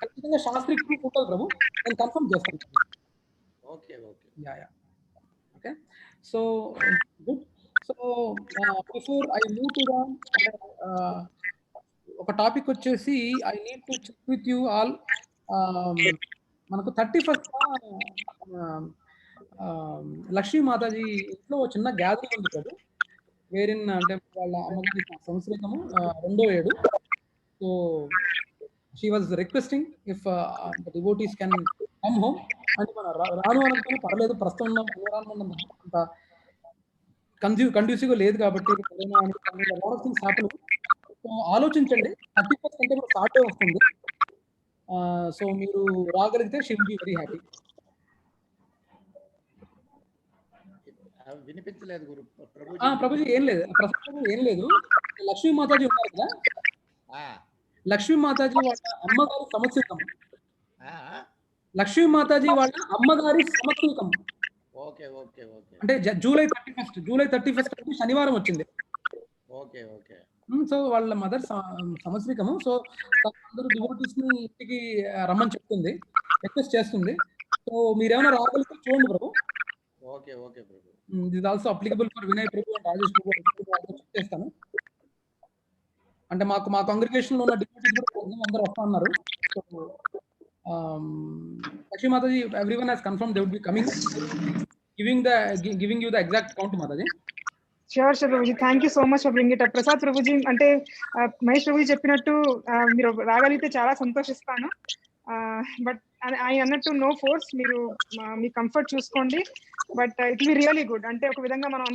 Speaker 2: ఖచ్చితంగా శాస్త్రీయ ఉంటుంది ప్రభు, నేను కన్ఫర్మ్ చేస్తాను.
Speaker 4: Okay
Speaker 2: okay, so good. So before I move to the ఒక టాపిక్ వచ్చేసి, I need to check with you all. మనకు 31st లక్ష్మీ మాతాజీ ఇంట్లో చిన్న గ్యాదరింగ్ ఉంది కదా, వేరిన్ అంటే వాళ్ళ అమ్మగారి సంవత్సరము 2వ ఏడు. So she was requesting if the devotees can come home. అంటే మన రాను అనుకుని పర్లేదు, ప్రస్తుతం అంత కండ్యూసివ్గా లేదు కాబట్టి ఆలోచించండి. 31st అంటే ఇప్పుడు సాటర్డే వస్తుంది. సో మీరు రాగలిగితే she will be very happy.
Speaker 4: వినిపించలేదు గురు
Speaker 2: ప్రభుజీ. ఏం లేదు, ప్రస్తుతం ఏం లేదు. లక్ష్మీ మాతాజీ ఉన్నారు కదా, లక్ష్మీ మాతాజీ వాళ్ళ అమ్మగారి సంవత్సరం. లక్ష్మీ మాతాజీ వాళ్ళ అమ్మగారి సంవత్సరం అంటే జూలై 31st అంటే శనివారం వచ్చింది. సో వాళ్ళ మదర్ సంవత్సరికము. సో అందరూ డివోటీస్ ని ఇంటికి రమ్మని చెప్తుంది, రిక్వెస్ట్ చేస్తుంది. సో మీరేమైనా రాగలిగితే చూడండి Prabhu. This also applicable for Vinay Prabhu and Rajesh Prabhu. Check చేస్తాను. అంటే మా కాంగ్రిగేషన్ లో ఉన్న డివోటీస్ కూడా అందరూ వస్తా ఉన్నారు. సో Lakshmi Mataji, everyone has confirm they would be coming. Giving you the exact count Mataji.
Speaker 3: Sure, Prabhuji. Thank you so much for bringing it up. Prasad Prabhuji, అంటే మహేష్ ప్రభుజీ చెప్పినట్టు మీరు రాగలిగితే చాలా సంతోషిస్తాను. బట్ ఆయన అన్నట్టు నో ఫోర్స్, మీరు మీ కంఫర్ట్ చూసుకోండి. But it will be really good. అంటే ఒక విధంగా మనం